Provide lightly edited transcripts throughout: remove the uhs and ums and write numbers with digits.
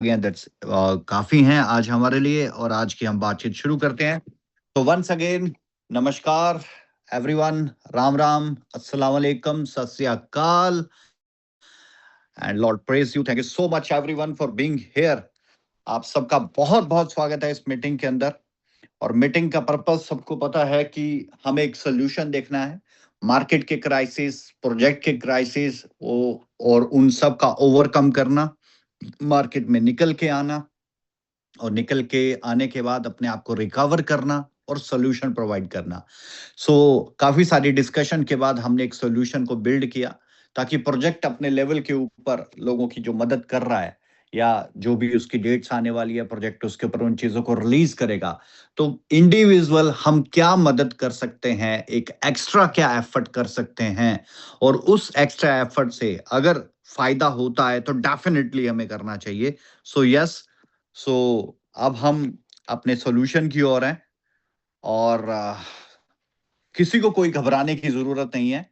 Again that's काफी हैं आज हमारे लिए और आज की हम बातचीत शुरू करते हैं। तो वंस अगेन नमस्कार एवरीवन, राम राम, अस्सलाम वालेकुम, सत श्री अकाल and Lord praise you. Thank you so much everyone for being here. आप सबका बहुत बहुत स्वागत है इस मीटिंग के अंदर। और मीटिंग का पर्पस सबको पता है कि हमें एक सोल्यूशन देखना है मार्केट के क्राइसिस, प्रोजेक्ट के क्राइसिस और उन सब का ओवरकम करना, मार्केट में निकल के आना और निकल के आने के बाद अपने आप को रिकवर करना और सोल्यूशन प्रोवाइड करना। काफी सारी डिस्कशन के बाद हमने एक सोल्यूशन को बिल्ड किया ताकि प्रोजेक्ट अपने लेवल के ऊपर लोगों की जो मदद कर रहा है या जो भी उसकी डेट्स आने वाली है प्रोजेक्ट उसके ऊपर उन चीजों को रिलीज करेगा। तो इंडिविजुअल हम क्या मदद कर सकते हैं, एक एक्स्ट्रा क्या एफर्ट कर सकते हैं, और उस एक्स्ट्रा एफर्ट से अगर फायदा होता है तो डेफिनेटली हमें करना चाहिए। यस, सो अब हम अपने सॉल्यूशन की ओर हैं और किसी को कोई घबराने की जरूरत नहीं है।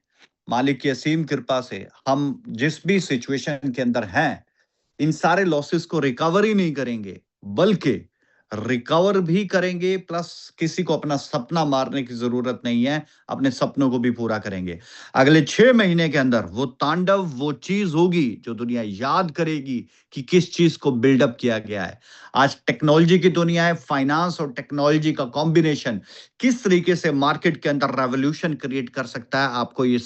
मालिक की असीम कृपा से हम जिस भी सिचुएशन के अंदर हैं इन सारे लॉसेस को रिकवर ही नहीं करेंगे बल्कि रिकवर भी करेंगे, प्लस किसी को अपना सपना मारने की जरूरत नहीं है, अपने सपनों को भी पूरा करेंगे। अगले 6 महीने के अंदर वो तांडव, वो चीज होगी जो दुनिया याद करेगी कि किस चीज को बिल्डअप किया गया है। आज टेक्नोलॉजी की दुनिया है, फाइनेंस और टेक्नोलॉजी का कॉम्बिनेशन किस तरीके से मार्केट के अंदर रेवोल्यूशन क्रिएट कर सकता है, आपको ये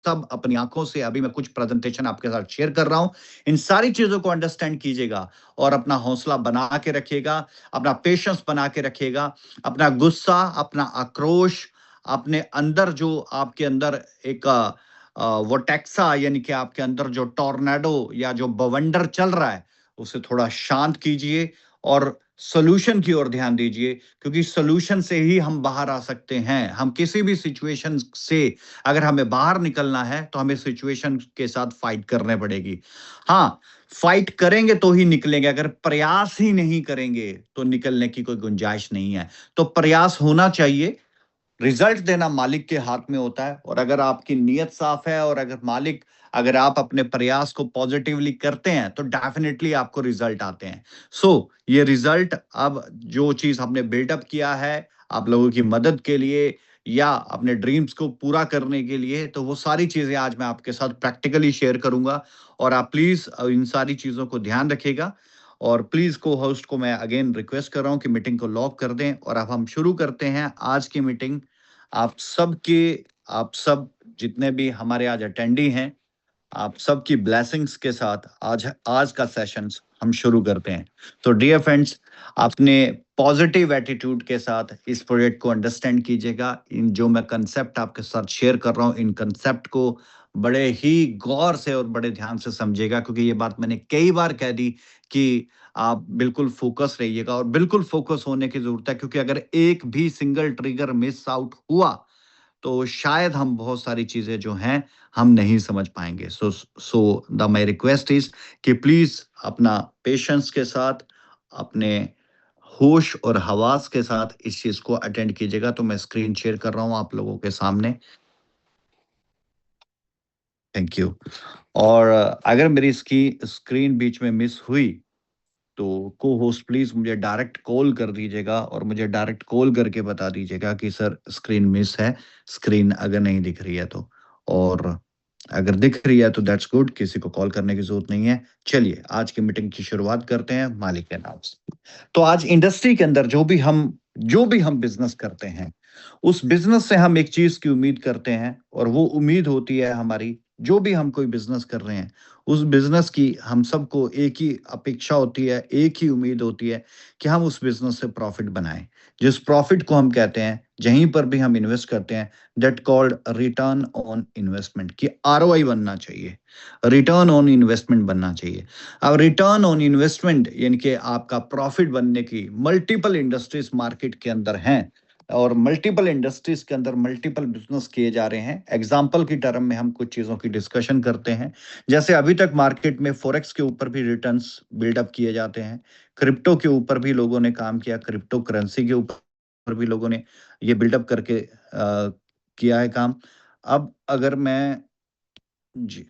सब अपनी आंखों से अभी मैं कुछ प्रेजेंटेशन आपके साथ शेयर कर रहा हूं। इन सारी चीजों को अंडरस्टैंड कीजिएगा और अपना हौसला बना के रखिएगा, अपना पेशेंस बना के रखिएगा, अपना गुस्सा, अपना आक्रोश, अपने अंदर जो आपके अंदर एक वो टैक्सा यानी कि आपके अंदर जो टॉर्नेडो या जो बवंडर चल रहा है उसे थोड़ा शांत कीजिए और सॉल्यूशन की ओर ध्यान दीजिए, क्योंकि सॉल्यूशन से ही हम बाहर आ सकते हैं। हम किसी भी सिचुएशन से अगर हमें बाहर निकलना है तो हमें सिचुएशन के साथ फाइट करने पड़ेगी। हाँ, फाइट करेंगे तो ही निकलेंगे, अगर प्रयास ही नहीं करेंगे तो निकलने की कोई गुंजाइश नहीं है। तो प्रयास होना चाहिए। रिजल्ट देना मालिक के हाथ में होता है और अगर आपकी नीयत साफ है और अगर आप अपने प्रयास को पॉजिटिवली करते हैं तो डेफिनेटली आपको रिजल्ट आते हैं। ये रिजल्ट अब जो चीज हमने बिल्डअप किया है आप लोगों की मदद के लिए या अपने ड्रीम्स को पूरा करने के लिए, तो वो सारी चीजें आज मैं आपके साथ प्रैक्टिकली शेयर करूंगा और आप प्लीज इन सारी चीजों को ध्यान रखिएगा। और प्लीज को होस्ट को मैं अगेन रिक्वेस्ट कर रहा हूं कि मीटिंग को लॉक कर दें और अब हम शुरू करते हैं आज की मीटिंग। आप सबके आप सब जितने भी हमारे आज अटेंडी हैं, आप सबकी ब्लेसिंग्स के साथ आज आज का सेशन हम शुरू करते हैं। तो डियर फ्रेंड्स, अपने पॉजिटिव एटीट्यूड के साथ इस प्रोजेक्ट को अंडरस्टैंड कीजिएगा। इन जो मैं कंसेप्ट आपके साथ शेयर कर रहा हूँ इन कंसेप्ट को बड़े ही गौर से और बड़े ध्यान से समझिएगा, क्योंकि ये बात मैंने कई बार कह दी कि आप बिल्कुल फोकस रहिएगा और बिल्कुल फोकस होने की जरूरत है, क्योंकि अगर एक भी सिंगल ट्रिगर मिस आउट हुआ तो शायद हम बहुत सारी चीजें जो हैं हम नहीं समझ पाएंगे। So the my request is कि प्लीज अपना पेशेंस के साथ, अपने होश और हवास के साथ इस चीज को अटेंड कीजिएगा। तो मैं स्क्रीन शेयर कर रहा हूं आप लोगों के सामने। Thank you. और अगर मेरी इसकी स्क्रीन बीच में मिस हुई तो को होस्ट प्लीज मुझे डायरेक्ट कॉल कर दीजिएगा और मुझे डायरेक्ट कॉल करके बता दीजिएगा कि सर स्क्रीन मिस है, स्क्रीन अगर नहीं दिख रही है तो। और अगर दिख रही है तो दैट्स गुड, किसी को कॉल करने की जरूरत नहीं है। चलिए आज की मीटिंग की शुरुआत करते हैं मालिक के नाम से। तो आज इंडस्ट्री के अंदर जो भी हम बिजनेस करते हैं उस बिजनेस से हम एक चीज की उम्मीद करते हैं और वो उम्मीद होती है हमारी, जो भी हम कोई बिजनेस कर रहे हैं उस बिजनेस की हम सबको एक ही अपेक्षा होती है, एक ही उम्मीद होती है कि हम उस बिजनेस से प्रॉफिट बनाएं। जिस प्रॉफिट को हम कहते हैं जहीं पर भी हम इन्वेस्ट करते हैं, that called return on investment, की आरओआई बनना चाहिए, रिटर्न ऑन इन्वेस्टमेंट बनना चाहिए। अब रिटर्न ऑन इन्वेस्टमेंट यानी कि आपका प्रॉफिट बनने की मल्टीपल इंडस्ट्रीज मार्केट के अंदर हैं और मल्टीपल इंडस्ट्रीज के अंदर मल्टीपल बिजनेस किए जा रहे हैं। एग्जाम्पल की टर्म में हम कुछ चीजों की डिस्कशन करते हैं। जैसे अभी तक मार्केट में फॉरेक्स के ऊपर भी रिटर्न्स बिल्डअप किए जाते हैं, क्रिप्टो के ऊपर भी लोगों ने काम किया, क्रिप्टो करेंसी के ऊपर भी लोगों ने ये बिल्डअप करके किया है काम। अब अगर मैं जी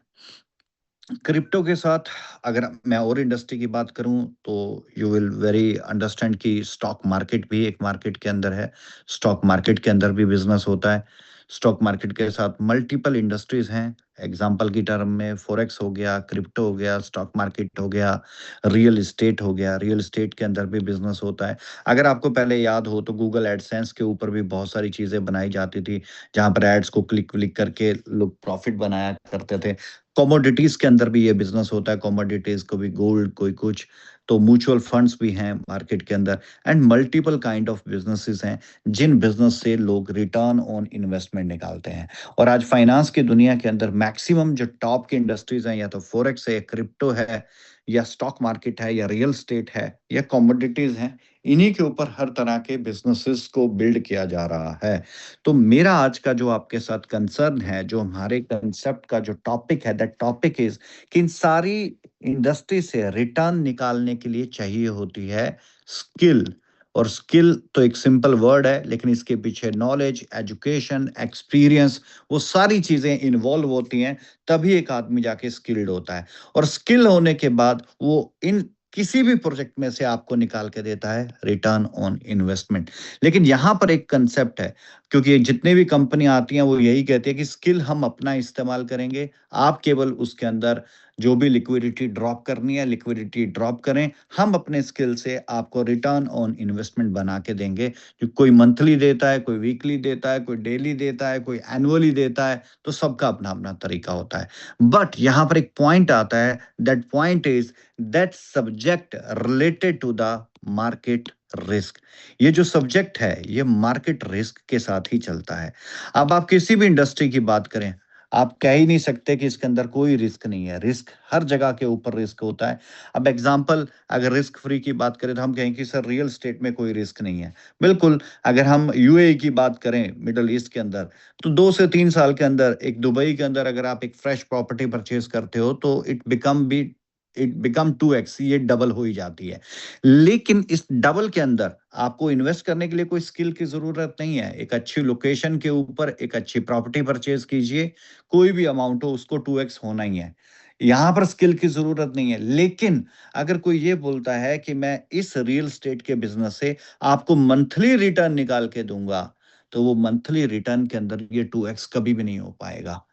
क्रिप्टो के साथ अगर मैं और इंडस्ट्री की बात करूं तो यू विल वेरी अंडरस्टैंड कि स्टॉक मार्केट भी एक मार्केट के अंदर है। स्टॉक मार्केट के अंदर भी बिजनेस होता है। स्टॉक मार्केट के साथ मल्टीपल इंडस्ट्रीज हैं। एग्जांपल की टर्म में फॉरेक्स हो गया, क्रिप्टो हो गया, स्टॉक मार्केट हो गया, रियल एस्टेट हो गया। रियल एस्टेट के अंदर भी बिजनेस होता है। अगर आपको पहले याद हो तो गूगल एडसेंस के ऊपर भी बहुत सारी चीजें बनाई जाती थी, जहां पर एड्स को क्लिक क्लिक करके लोग प्रॉफिट बनाया करते थे। कमोडिटीज के अंदर भी ये बिजनेस होता है। कमोडिटीज को भी गोल्ड, कोई कुछ, तो म्यूचुअल फंड्स भी हैं मार्केट के अंदर। And multiple kind of businesses हैं जिन बिजनेस से लोग रिटर्न ऑन इन्वेस्टमेंट निकालते हैं। और आज फाइनेंस की दुनिया के अंदर मैक्सिमम जो टॉप की इंडस्ट्रीज हैं, या तो फॉरेक्स है, क्रिप्टो है, या स्टॉक मार्केट है, या रियल स्टेट है, या कमोडिटीज हैं, इन्हीं के ऊपर हर तरह के बिजनेसेस को बिल्ड किया जा रहा है। तो मेरा आज का जो आपके साथ कंसर्न है, जो हमारे कंसेप्ट का जो टॉपिक है, दैट टॉपिक इज कि इन सारी इंडस्ट्री से रिटर्न निकालने के लिए चाहिए होती है स्किल। और स्किल तो एक सिंपल वर्ड है, लेकिन इसके पीछे नॉलेज, एजुकेशन, एक्सपीरियंस, वो सारी चीजें इन्वॉल्व होती हैं। तभी एक आदमी जाके स्किल्ड होता है। और स्किल होने के बाद वो इन किसी भी प्रोजेक्ट में से आपको निकाल के देता है रिटर्न ऑन इन्वेस्टमेंट। लेकिन यहां पर एक कंसेप्ट है, क्योंकि जितने भी कंपनियां आती हैं वो यही कहती है कि स्किल हम अपना इस्तेमाल करेंगे, आप केवल उसके अंदर जो भी लिक्विडिटी ड्रॉप करनी है लिक्विडिटी ड्रॉप करें, हम अपने स्किल से आपको रिटर्न ऑन इन्वेस्टमेंट बना के देंगे। जो कोई मंथली देता है, कोई वीकली देता है, कोई डेली देता है, कोई एनुअली देता है, तो सबका अपना अपना तरीका होता है। बट यहां पर एक पॉइंट आता है, that point is that subject related to the market risk. ये जो सब्जेक्ट है ये मार्केट रिस्क के साथ ही चलता है। अब आप किसी भी इंडस्ट्री की बात करें, आप कह ही नहीं सकते कि इसके अंदर कोई रिस्क नहीं है। रिस्क हर जगह के ऊपर रिस्क होता है। अब एग्जांपल, अगर रिस्क फ्री की बात करें तो हम कहें कि सर रियल स्टेट में कोई रिस्क नहीं है। बिल्कुल। अगर हम यूएई की बात करें, मिडल ईस्ट के अंदर, तो 2 से 3 साल के अंदर एक दुबई के अंदर अगर आप एक फ्रेश प्रॉपर्टी परचेज करते हो तो इट बिकम 2x, ये डबल हो ही जाती है। लेकिन इस डबल के अंदर आपको इन्वेस्ट करने के लिए कोई स्किल की जरूरत नहीं है। एक अच्छी लोकेशन के ऊपर एक अच्छी प्रॉपर्टी परचेज कीजिए, कोई भी अमाउंट हो उसको 2x होना ही है। यहां पर स्किल की जरूरत नहीं है। लेकिन अगर कोई ये बोलता है कि मैं इस रियल स्टेट के बिजनेस से आपको मंथली रिटर्न निकाल के दूंगा, तो वो मंथली रिटर्न के अंदर ये 2x कभी भी नहीं हो पाएगा।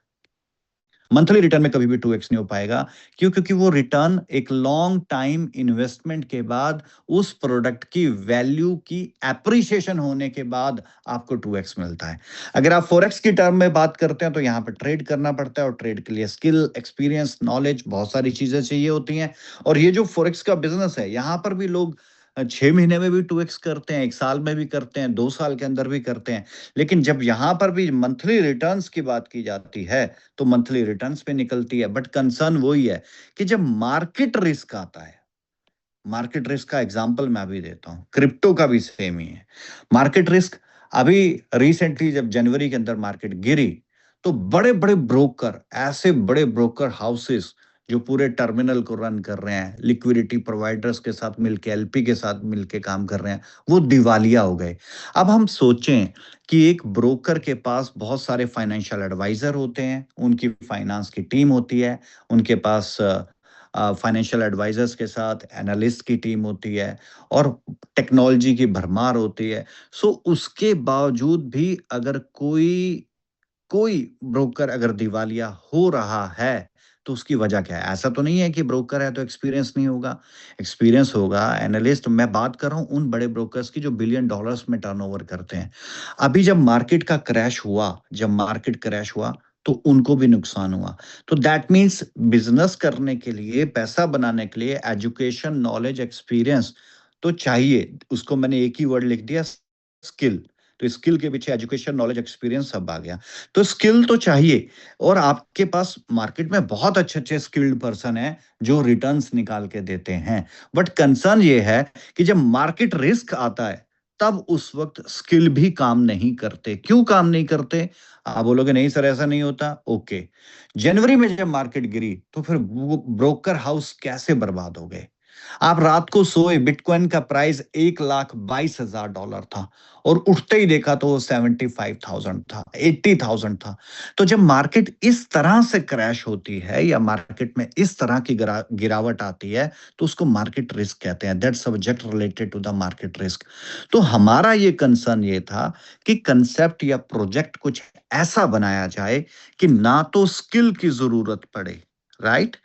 मंथली रिटर्न में कभी भी 2x नहीं हो पाएगा। क्यों? क्योंकि वो रिटर्न एक लॉन्ग टाइम इन्वेस्टमेंट के बाद, उस प्रोडक्ट की वैल्यू की एप्रिसिएशन होने के बाद आपको 2x मिलता है। अगर आप फॉरेक्स की टर्म में बात करते हैं तो यहाँ पर ट्रेड करना पड़ता है, और ट्रेड के लिए स्किल, एक्सपीरियंस, नॉलेज, बहुत सारी चीजें चाहिए होती हैं। और ये जो फॉरेक्स का बिजनेस है, यहाँ पर भी लोग 6 महीने में भी 2x करते हैं, 1 साल में भी करते हैं, 2 साल के अंदर भी करते हैं। लेकिन जब यहाँ पर भी मंथली रिटर्न्स की बात की जाती है तो मंथली रिटर्न्स पे निकलती है। बट कंसर्न वही है कि जब मार्केट रिस्क आता है, मार्केट रिस्क का एग्जांपल मैं अभी देता हूं, क्रिप्टो का भी सेम ही है। मार्केट रिस्क, अभी रिसेंटली जब जनवरी के अंदर मार्केट गिरी, तो बड़े बड़े ब्रोकर, ऐसे बड़े ब्रोकर हाउसेस जो पूरे टर्मिनल को रन कर रहे हैं, लिक्विडिटी प्रोवाइडर्स के साथ मिलके, एलपी के साथ मिलके काम कर रहे हैं, वो दिवालिया हो गए। अब हम सोचें कि एक ब्रोकर के पास बहुत सारे फाइनेंशियल एडवाइजर होते हैं, उनकी फाइनेंस की टीम होती है, उनके पास फाइनेंशियल एडवाइजर्स के साथ एनालिस्ट की टीम होती है, और टेक्नोलॉजी की भरमार होती है। सो उसके बावजूद भी अगर कोई कोई ब्रोकर अगर दिवालिया हो रहा है, तो उसकी वजह क्या है? ऐसा तो नहीं है कि ब्रोकर है तो एक्सपीरियंस नहीं होगा। एक्सपीरियंस होगा, एनालिस्ट। मैं बात कर रहा हूं उन बड़े ब्रोकर्स की जो बिलियन डॉलर्स में टर्नओवर करते हैं। अभी जब मार्केट का क्रैश हुआ, जब मार्केट क्रैश हुआ, तो उनको भी नुकसान हुआ। तो दैट मीन्स बिजनेस करने के लिए, पैसा बनाने के लिए एजुकेशन, नॉलेज, एक्सपीरियंस तो चाहिए। उसको मैंने एक ही वर्ड लिख दिया, स्किल। तो स्किल के पीछे एजुकेशन, नॉलेज, एक्सपीरियंस सब आ गया। तो स्किल तो चाहिए, और आपके पास मार्केट में बहुत अच्छे अच्छे स्किल्ड पर्सन हैं जो रिटर्न्स निकाल के देते हैं। बट कंसर्न ये है कि जब मार्केट रिस्क आता है, तब उस वक्त स्किल भी काम नहीं करते। क्यों काम नहीं करते? आप बोलोगे नहीं सर ऐसा नहीं होता। ओके, जनवरी में जब मार्केट गिरी तो फिर ब्रोकर हाउस कैसे बर्बाद हो गए? आप रात को सोए, बिटकॉइन का प्राइस $1,22,000 था और उठते ही देखा तो वो 75,000 था, 80,000 था। तो जब मार्केट इस तरह से क्रैश होती है या मार्केट में इस तरह की गिरावट आती है, तो उसको मार्केट रिस्क कहते हैं। That's subject related to the market risk. तो हमारा ये कंसर्न ये था कि कंसेप्ट या प्रोजेक्ट कुछ ऐसा बनाया जाए कि ना तो स्किल की जरूरत पड़े, राइट,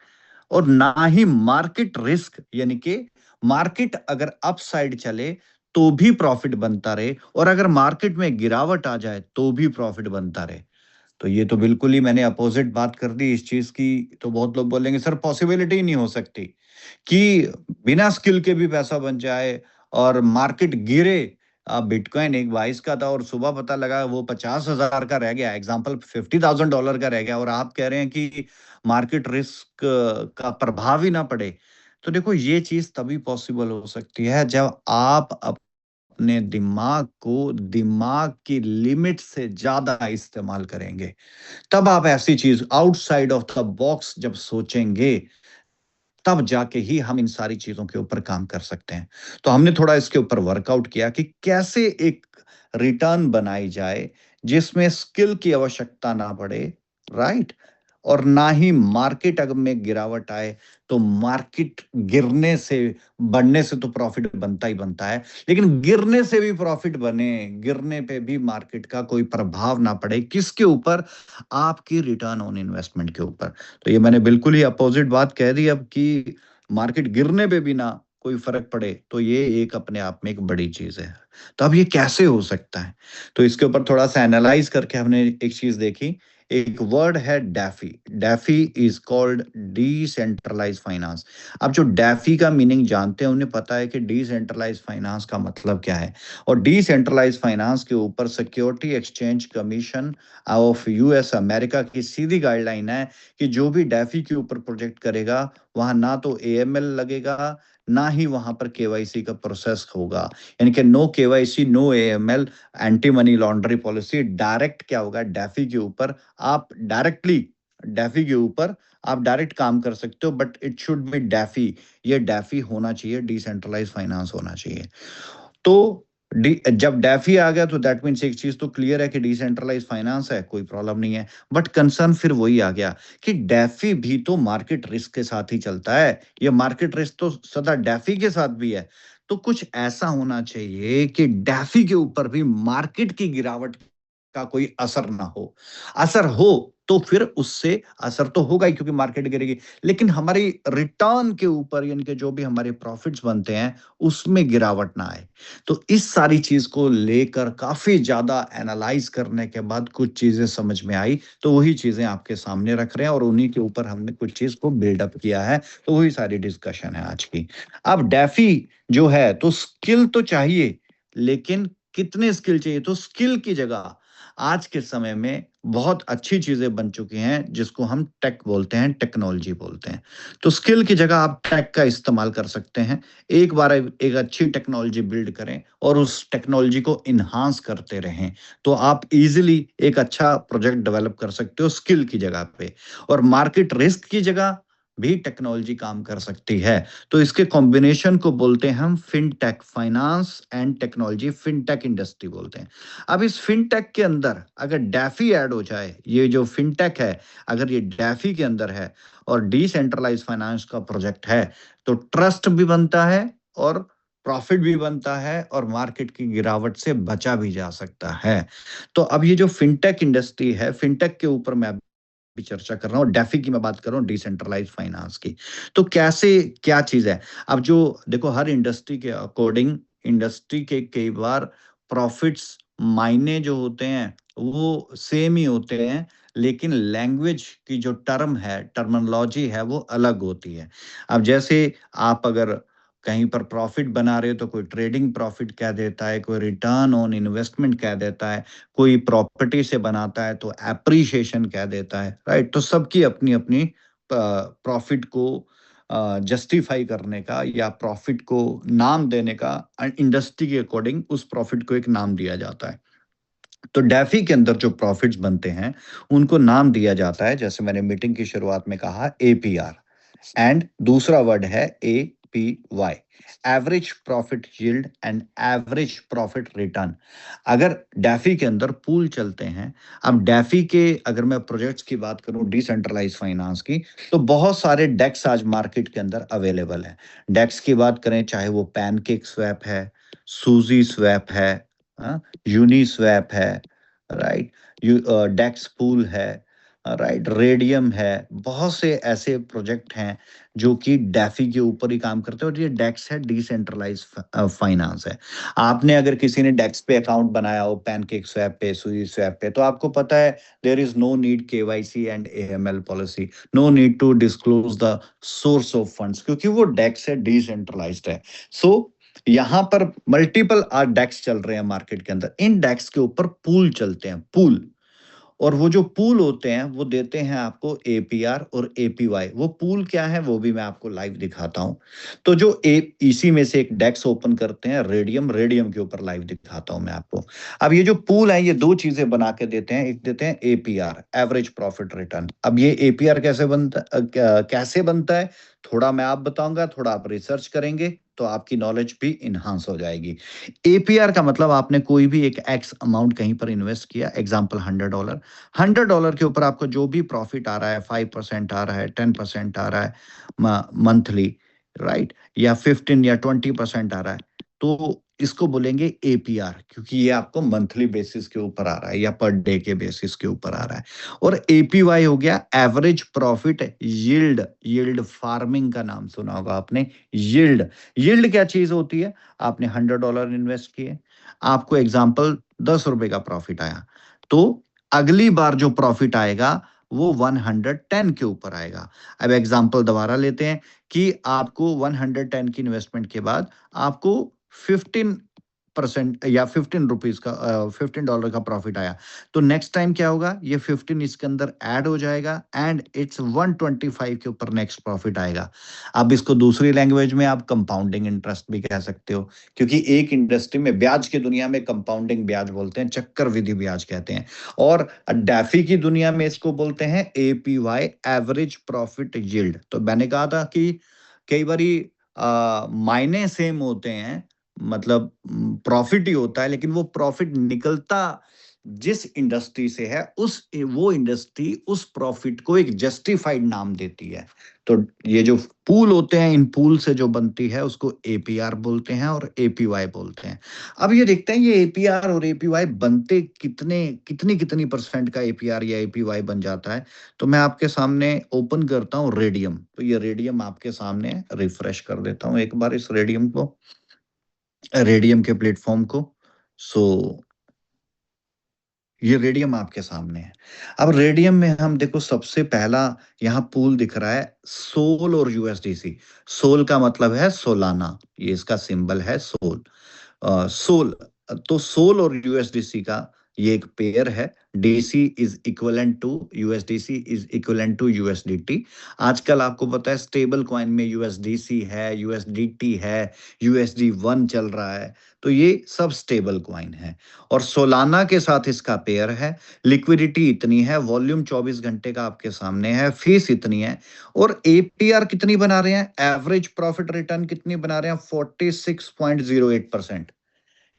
और ना ही मार्केट रिस्क, यानी कि मार्केट अगर अपसाइड चले तो भी प्रॉफिट बनता रहे और अगर मार्केट में गिरावट आ जाए तो भी प्रॉफिट बनता रहे। तो ये तो बिल्कुल ही मैंने अपोजिट बात कर दी इस चीज की। तो बहुत लोग बोलेंगे सर पॉसिबिलिटी ही नहीं हो सकती कि बिना स्किल के भी पैसा बन जाए और मार्केट गिरे। बिटकॉइन एक 22 का था और सुबह पता लगा वो 50,000 का रह गया, एग्जाम्पल $50,000 का रह गया, और आप कह रहे हैं कि मार्केट रिस्क का प्रभाव ही ना पड़े। तो देखो ये चीज तभी पॉसिबल हो सकती है जब आप अपने दिमाग को दिमाग की लिमिट से ज्यादा इस्तेमाल करेंगे। तब आप ऐसी चीज आउटसाइड ऑफ द बॉक्स जब सोचेंगे, तब जाके ही हम इन सारी चीजों के ऊपर काम कर सकते हैं। तो हमने थोड़ा इसके ऊपर वर्कआउट किया कि कैसे एक रिटर्न बनाई जाए जिसमें स्किल की आवश्यकता ना पड़े, राइट, और ना ही मार्केट अगर में गिरावट आए तो मार्केट गिरने से बढ़ने से तो प्रॉफिट बनता ही बनता है, लेकिन गिरने से भी प्रॉफिट बने, गिरने पे भी मार्केट का कोई प्रभाव ना पड़े किसके ऊपर, आपकी रिटर्न ऑन इन्वेस्टमेंट के ऊपर। तो ये मैंने बिल्कुल ही अपोजिट बात कह दी अब कि मार्केट गिरने पे भी ना कोई फर्क पड़े, तो ये एक अपने आप में एक बड़ी चीज है। तो अब ये कैसे हो सकता है? तो इसके ऊपर थोड़ा सा एनालाइज करके हमने एक चीज देखी। एक वर्ड है DeFi. DeFi is called decentralise finance. अब जो डैफी का मीनिंग जानते हैं उन्हें पता है कि डिसेंट्रलाइज फाइनेंस का मतलब क्या है। और डिसेंट्रलाइज फाइनेंस के ऊपर security exchange commission of US America की सीधी गाइडलाइन है कि जो भी डैफी के ऊपर प्रोजेक्ट करेगा वहां ना तो एएमएल लगेगा, ना ही वहां पर केवाईसी का प्रोसेस होगा। यानी कि no KYC no AML, anti money laundry policy. Direct क्या होगा, डैफी के ऊपर आप डायरेक्टली, डैफी के ऊपर आप डायरेक्ट काम कर सकते हो, but it should be Daffy. ये डैफी होना चाहिए, डिसेंट्रलाइज फाइनेंस होना चाहिए। तो जब डैफी आ गया तो दैट मीन्स एक चीज तो क्लियर है कि डिसेंट्रलाइज फाइनेंस है, कोई प्रॉब्लम नहीं है। बट कंसर्न फिर वही आ गया कि डैफी भी तो मार्केट रिस्क के साथ ही चलता है। ये मार्केट रिस्क तो सदा डैफी के साथ भी है। तो कुछ ऐसा होना चाहिए कि डैफी के ऊपर भी मार्केट की गिरावट का कोई असर ना हो। असर हो तो फिर उससे असर तो होगा ही क्योंकि मार्केट गिरेगी, लेकिन हमारी रिटर्न के ऊपर यानी कि जो भी हमारे प्रॉफिट्स बनते हैं उसमें गिरावट ना आए। तो इस सारी चीज को लेकर काफी ज्यादा एनालाइज करने के बाद कुछ चीजें समझ में आई, तो वही चीजें आपके सामने रख रहे हैं और उन्हीं के ऊपर हमने कुछ चीज को बिल्डअप किया है। तो वही सारी डिस्कशन है आज की। अब डैफी जो है तो स्किल तो चाहिए, लेकिन कितने स्किल चाहिए? तो स्किल की जगह आज के समय में बहुत अच्छी चीजें बन चुकी हैं जिसको हम टेक बोलते हैं, टेक्नोलॉजी बोलते हैं। तो स्किल की जगह आप टेक का इस्तेमाल कर सकते हैं। एक बार एक अच्छी टेक्नोलॉजी बिल्ड करें और उस टेक्नोलॉजी को इन्हांस करते रहें, तो आप इजीली एक अच्छा प्रोजेक्ट डेवलप कर सकते हो स्किल की जगह पे। और मार्केट रिस्क की जगह भी टेक्नोलॉजी काम कर सकती है। तो इसके कॉम्बिनेशन को बोलते हैं हम fintech, finance and technology, fintech industry बोलते हैं। अब इस फिनटेक के अंदर अगर डैफी ऐड हो जाए, ये जो फिनटेक है अगर ये डैफी के अंदर है और डिसेंट्रलाइज फाइनेंस का प्रोजेक्ट है, तो ट्रस्ट भी बनता है और प्रॉफिट भी बनता है और मार्केट की गिरावट से बचा भी जा सकता है। तो अब ये जो फिनटेक इंडस्ट्री है, फिनटेक के ऊपर मैं भी चर्चा कर रहा हूँ, डैफी की मैं बात कर रहा हूँ, डिसेंट्रलाइज फाइनेंस की। तो कैसे, क्या चीज है? अब जो देखो हर इंडस्ट्री के अकॉर्डिंग इंडस्ट्री के कई बार प्रॉफिट्स मायने जो होते हैं वो सेम ही होते हैं, लेकिन लैंग्वेज की जो टर्म है, टर्मिनोलॉजी है, वो अलग होती है। अब जैसे आप अगर कहीं पर प्रॉफिट बना रहे हो तो कोई ट्रेडिंग प्रॉफिट कह देता है, कोई रिटर्न ऑन इन्वेस्टमेंट कह देता है, कोई प्रॉपर्टी से बनाता है तो एप्रिसिएशन कह देता है, राइट। तो सबकी अपनी अपनी प्रॉफिट को जस्टिफाई करने का या प्रॉफिट को नाम देने का, इंडस्ट्री के अकॉर्डिंग उस प्रॉफिट को एक नाम दिया जाता है। तो डैफी के अंदर जो प्रॉफिट्स बनते हैं उनको नाम दिया जाता है, जैसे मैंने मीटिंग की शुरुआत में कहा, एपीआर। एंड दूसरा वर्ड है ए APY, average profit yield and average profit return. अगर डैफी के अंदर पूल चलते हैं, अब डैफी के अगर मैं प्रोजेक्ट्स की बात करूं डिसेंट्रलाइज फाइनेंस की, तो बहुत सारे डेक्स आज मार्केट के अंदर अवेलेबल है। डेक्स की बात करें, चाहे वो पैनकेक स्वैप है, सूजी स्वैप है, यूनी स्वैप है, राइट, डेक्स पूल है, राइट, रेडियम है। बहुत से ऐसे प्रोजेक्ट हैं जो कि डैफी के ऊपर ही काम करते हैं, और ये डेक्स है, डिसेंट्रलाइज फाइनेंस है। आपने अगर किसी ने डेक्स पे अकाउंट बनाया हो, पैनकेक स्वैप पे, सूजी स्वैप पे, तो आपको पता है there is no need KYC and AML policy, no need to disclose the source of funds, क्योंकि वो डेक्स है, डिसेंट्रलाइज्ड है। सो यहां पर मल्टीपल डेक्स चल रहे हैं मार्केट के अंदर। इन डेक्स के ऊपर पूल चलते हैं, पूल, और वो जो पूल होते हैं वो देते हैं आपको एपीआर और एपीवाई। वो पूल क्या है वो भी मैं आपको लाइव दिखाता हूं। तो जो इसी में से एक डेक्स ओपन करते हैं, रेडियम, रेडियम के ऊपर लाइव दिखाता हूं मैं आपको। अब ये जो पूल है, ये दो चीजें बना के देते हैं। एक देते हैं एपीआर, एवरेज प्रॉफिट रिटर्न। अब ये एपीआर कैसे बनता है, थोड़ा मैं आप बताऊंगा, थोड़ा आप रिसर्च करेंगे तो आपकी नॉलेज भी इनहांस हो जाएगी। एपीआर का मतलब आपने कोई भी एक एक्स अमाउंट कहीं पर इन्वेस्ट किया, एग्जांपल $100। $100 के ऊपर आपको जो भी प्रॉफिट आ रहा है, 5% आ रहा है, 10% आ रहा है मंथली, राइट, या 15 या 20% आ रहा है, तो इसको बोलेंगे एपीआर, क्योंकि ये आपको मंथली बेसिस के ऊपर आ रहा है या पर डे के बेसिस के ऊपर आ रहा है। और एपीवाई हो गया average profit yield. Yield farming का नाम सुना होगा आपने। यील्ड, यील्ड क्या चीज होती है? आपने $100 इन्वेस्ट किए, आपको एग्जाम्पल ₹10 का प्रॉफिट आया, तो अगली बार जो प्रॉफिट आएगा वो 110 के ऊपर आएगा। अब एग्जांपल दोबारा लेते हैं कि आपको 110 की इन्वेस्टमेंट के बाद आपको 15% या 15 रुपीज का $15 का प्रॉफिट आया, तो नेक्स्ट टाइम क्या होगा, ये 15 इसके अंदर ऐड हो जाएगा एंड इट्स 125 के ऊपर नेक्स्ट प्रॉफिट आएगा। अब इसको दूसरी लैंग्वेज में आप कंपाउंडिंग इंटरेस्ट भी कह सकते हो, क्योंकि एक इंडस्ट्री में, ब्याज की दुनिया में कंपाउंडिंग ब्याज बोलते हैं, चक्रवृद्धि ब्याज कहते हैं, और डैफी की दुनिया में इसको बोलते हैं एपीवाई, एवरेज प्रॉफिट यील्ड। तो मैंने कहा था कि कई बारी मायने सेम होते हैं, मतलब प्रॉफिट ही होता है, लेकिन वो प्रॉफिट निकलता जिस इंडस्ट्री से है, उस वो इंडस्ट्री उस प्रॉफिट को एक जस्टिफाइड नाम देती है। तो ये जो पूल होते हैं, इन पूल से जो बनती है उसको एपीआर बोलते हैं और एपीवाई बोलते हैं। अब ये देखते हैं ये एपीआर और एपीवाई बनते कितने, कितनी कितनी परसेंट का एपीआर या एपीवाई बन जाता है। तो मैं आपके सामने ओपन करता हूँ रेडियम। तो ये रेडियम आपके सामने, रिफ्रेश कर देता हूँ एक बार इस रेडियम को, रेडियम के प्लेटफॉर्म को। सो ये रेडियम आपके सामने है। अब रेडियम में हम देखो, सबसे पहला यहाँ पूल दिख रहा है सोल और यूएसडीसी। सोल का मतलब है सोलाना, ये इसका सिंबल है सोल। सोल, तो सोल और यूएसडीसी का ये एक पेयर है। DC is equivalent to USDC is equivalent to USDT. आजकल आपको पता है स्टेबल कॉइन में यूएसडीसी है, यूएसडीटी है, यूएसडी1 चल रहा है, तो ये सब स्टेबल कॉइन है। और सोलाना के साथ इसका पेयर है। लिक्विडिटी इतनी है, वॉल्यूम 24 घंटे का आपके सामने है, फीस इतनी है, और एपीआर कितनी बना रहे हैं, एवरेज प्रॉफिट रिटर्न कितनी बना रहे हैं, 46.08%,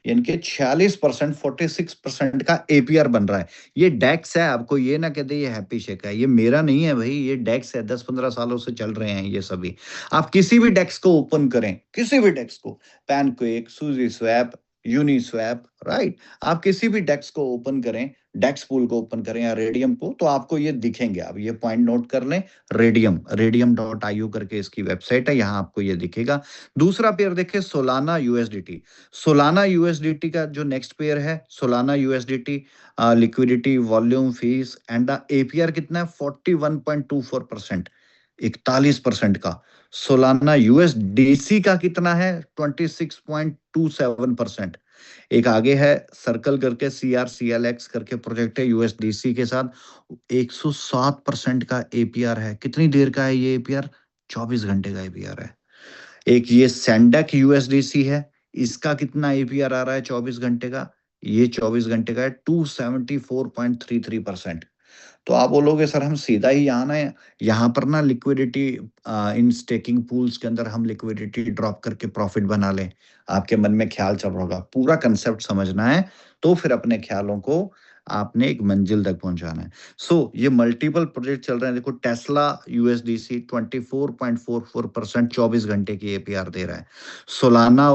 यानी कि 46%, 46% का एपीआर बन रहा है। ये डेक्स है, आपको ये ना कहते ये हैप्पी शेक है, ये मेरा नहीं है भाई, ये डेक्स है, 10-15 सालों से चल रहे हैं ये सभी। आप किसी भी डेक्स को ओपन करें, किसी भी डेक्स को, पैनक्वेक, सूजी स्वैप, यूनी स्वैप, राइट, आप किसी भी डेक्स को ओपन करें, डेक्स पूल को ओपन करें या रेडियम को, तो आपको ये दिखेंगे। आप ये पॉइंट नोट कर लें, रेडियम, radium.io करके इसकी वेबसाइट है, यहाँ आपको ये दिखेगा। दूसरा पेयर देखें, सोलाना यूएसडीटी। सोलाना यूएसडीटी का जो नेक्स्ट पेयर है, Solana USDT, liquidity, volume, fees and the APR कितना है, 41.24%, 41% का। सोलाना यूएसडीसी का कितना है, 26.27%। एक आगे है सर्कल करके, CRCLX करके प्रोजेक्ट है यूएसडीसी के साथ, 107% का एपीआर है। कितनी देर का है ये एपीआर, 24 घंटे का एपीआर है। एक ये सेंडक यूएसडीसी है, इसका कितना एपीआर आ रहा है 24 घंटे का, ये 24 घंटे का है 274.33%। तो आप बोलोगे सर हम सीधा ही यहाँ पर ना लिक्विडिटी इन स्टेकिंग पूल्स के अंदर हम लिक्विडिटी ड्रॉप करके प्रॉफिट बना लें। आपके मन में ख्याल चल रहा होगा, पूरा कंसेप्ट समझना है तो फिर अपने ख्यालों को आपने एक मंजिल तक पहुंचाना है। ये मल्टीपल प्रोजेक्ट चल रहे हैं। देखो टेस्ला यूएसडीसी 24.44% 24 घंटे की एपीआर दे रहा है। सोलाना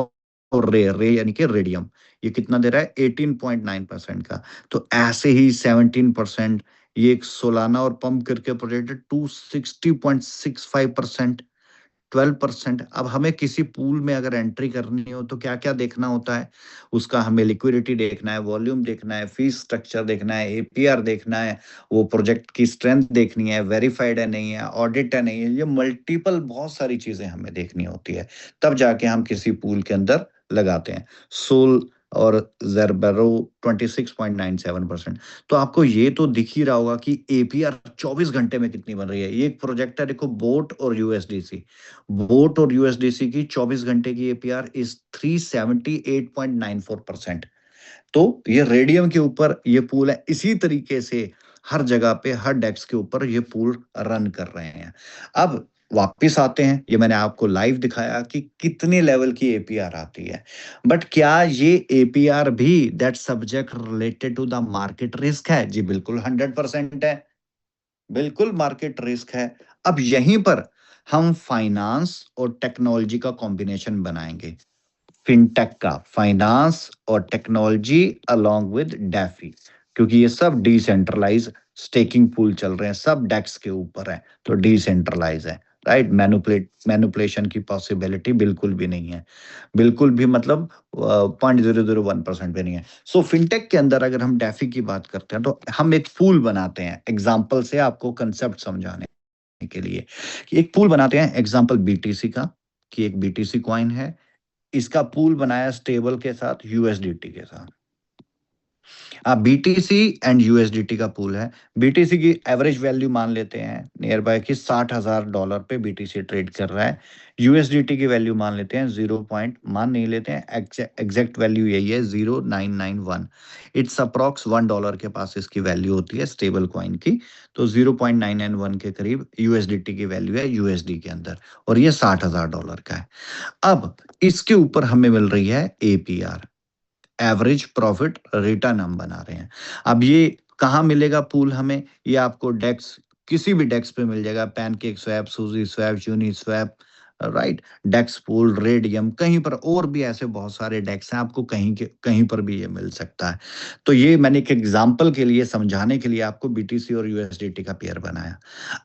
और रे यानी कि रेडियम ये कितना दे रहा है 18.9% का। तो ऐसे ही 17% ये एक सोलाना और पंप करके प्रोजेक्ट 260.65%, 12%। अब हमें किसी पूल में अगर एंट्री करनी हो तो क्या-क्या देखना होता है? उसका हमें लिक्विडिटी देखना है, वॉल्यूम देखना है, फीस स्ट्रक्चर देखना है, एपीआर देखना है, वो प्रोजेक्ट की स्ट्रेंथ देखनी है, वेरिफाइड है नहीं है, ऑडिट है नहीं है, ये मल्टीपल बहुत सारी चीज़ें हमें देखनी होती है। तब जाके हम किसी पूल के अंदर लगाते हैं। सोल और ज़ेरबेरो 26.97%। तो आपको ये तो दिख ही रहा होगा कि एपीआर 24 घंटे में कितनी बन रही है। ये एक प्रोजेक्ट है, देखो बोट और यूएसडीसी। बोट और यूएसडीसी की 24 घंटे की एपीआर इज 378.94%। तो ये रेडियम के ऊपर ये पूल है। इसी तरीके से हर जगह पे हर डेस्क के ऊपर ये पूल रन कर रहे हैं। अब वापिस आते हैं, ये मैंने आपको लाइव दिखाया कि कितने लेवल की एपीआर आती है। बट क्या ये एपीआर भी that subject related to the market risk है? जी बिल्कुल 100% है। बिल्कुल मार्केट रिस्क है। अब यहीं पर हम फाइनेंस और टेक्नोलॉजी का कॉम्बिनेशन बनाएंगे। फिनटेक का फाइनेंस और टेक्नोलॉजी अलोंग विद डेफी, क्योंकि ये सब डिसेंट्रलाइज स्टेकिंग पूल चल रहे हैं, सब डेक्स के ऊपर है तो डिसेंट्रलाइज है। राइट, मैनुपुलेशन की पॉसिबिलिटी बिल्कुल भी नहीं है, बिल्कुल भी मतलब 0.001% भी नहीं है। फिनटेक के अंदर अगर हम डेफी की बात करते हैं तो हम एक पूल बनाते हैं, एग्जाम्पल से आपको कंसेप्ट समझाने के लिए कि एक पूल बनाते हैं, एग्जाम्पल बीटीसी का, कि एक बीटीसी कॉइन है, इसका पूल बनाया स्टेबल के साथ यूएसडीटी के साथ। बीटीसी एंड यूएसडीटी का पूल है। बीटीसी की एवरेज वैल्यू मान लेते हैं नियर बाय कि $60,000 पे बीटीसी ट्रेड कर रहा है। यूएसडीटी की वैल्यू मान लेते हैं 0 पॉइंट, मान नहीं लेते हैं, एग्जैक्ट वैल्यू यही है 0991। इट्स अप्रॉक्स $1 के पास इसकी वैल्यू होती है स्टेबल कॉइन की। तो 0.991 के करीब यूएसडीटी की वैल्यू है यूएसडी के अंदर, और ये $60,000 का है। अब इसके ऊपर हमें मिल रही है एपीआर, एवरेज प्रॉफिट रिटर्न हम बना रहे हैं। अब ये कहाँ मिलेगा पूल हमें? ये आपको डेक्स, किसी भी डेक्स पे मिल जाएगा, पैनकेक स्वैप, सूजी स्वैप, यूनी स्वैप, राइट, डेक्स पूल, रेडियम, कहीं पर और भी ऐसे बहुत सारे डेक्स हैं, आपको कहीं पर भी ये मिल सकता है। तो ये मैंने एक एग्जांपल के लिए समझाने के लिए आपको बीटीसी और यूएसडीटी का पेयर बनाया।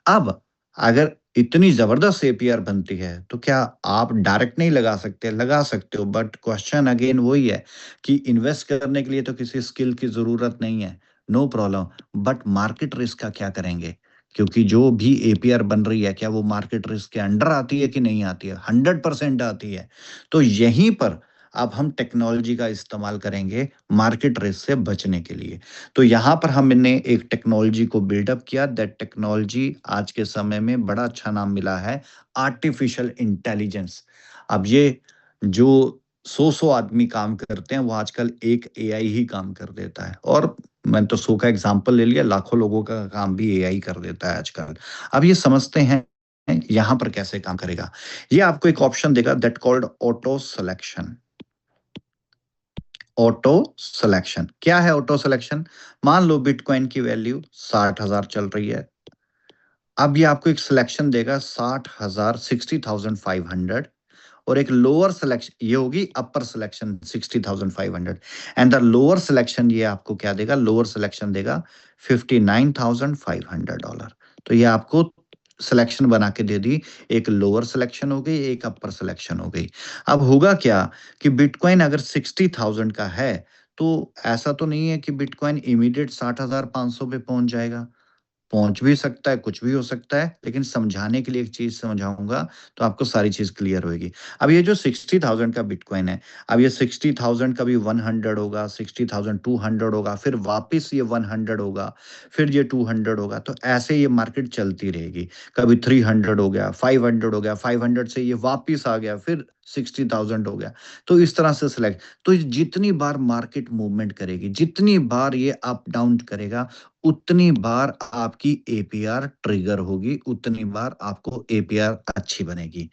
अब अगर इतनी जबरदस्त एपीआर बनती है तो क्या आप डायरेक्ट नहीं लगा सकते? लगा सकते हो, बट क्वेश्चन अगेन वही है कि इन्वेस्ट करने के लिए तो किसी स्किल की जरूरत नहीं है, no problem, but market risk का क्या करेंगे? क्योंकि जो भी एपीआर बन रही है क्या वो मार्केट रिस्क के अंडर आती है कि नहीं आती है? 100% आती है। तो यहीं पर अब हम टेक्नोलॉजी का इस्तेमाल करेंगे मार्केट रिस्क से बचने के लिए। तो यहाँ पर हमने एक टेक्नोलॉजी को बिल्डअप किया, दैट टेक्नोलॉजी आज के समय में बड़ा अच्छा नाम मिला है आर्टिफिशियल इंटेलिजेंस। अब ये जो 100 आदमी काम करते हैं वो आजकल एक एआई ही काम कर देता है, और मैंने तो 100 का एग्जांपल ले लिया, लाखों लोगों का काम भी एआई कर देता है आजकल। अब ये समझते हैं यहाँ पर कैसे काम करेगा। ये आपको एक ऑप्शन देगा that called auto selection. Auto selection क्या है? ऑटो सिलेक्शन, मान लो बिटकॉइन की वैल्यू 60,000 चल रही है। अब ये आपको एक सिलेक्शन देगा 60,000, 60,500, और एक लोअर सिलेक्शन ये होगी upper selection 60,500, and the lower selection ये आपको क्या देगा? लोअर सिलेक्शन देगा $59,500। तो ये आपको सिलेक्शन बना के दे दी, एक लोअर सिलेक्शन हो गई, एक अपर सिलेक्शन हो गई। अब होगा क्या कि बिटकॉइन अगर 60,000 का है तो ऐसा तो नहीं है कि बिटकॉइन इमीडिएट 60,500 पे पहुंच जाएगा। पहुँच भी सकता है, कुछ भी हो सकता है, लेकिन समझाने के लिए एक चीज़ समझाऊँगा, तो आपको सारी चीज़ क्लियर होएगी। अब ये जो 60,000 का बिटकॉइन है, अब ये 60,000 कभी 100 होगा, 60,200 होगा, फिर वापस ये 100 होगा, फिर ये 200 होगा, तो ऐसे ये मार्केट चलती रहेगी। कभी 300 हो गया, 500 हो गया, 500 से ये वापस आ गया, फिर 60,000 हो गया। तो इस तरह से सिलेक्ट, तो जितनी बार मार्केट मूवमेंट करेगी, जितनी बार ये अप डाउन करेगा, उतनी बार आपकी एपीआर ट्रिगर होगी, उतनी बार आपको एपीआर अच्छी बनेगी।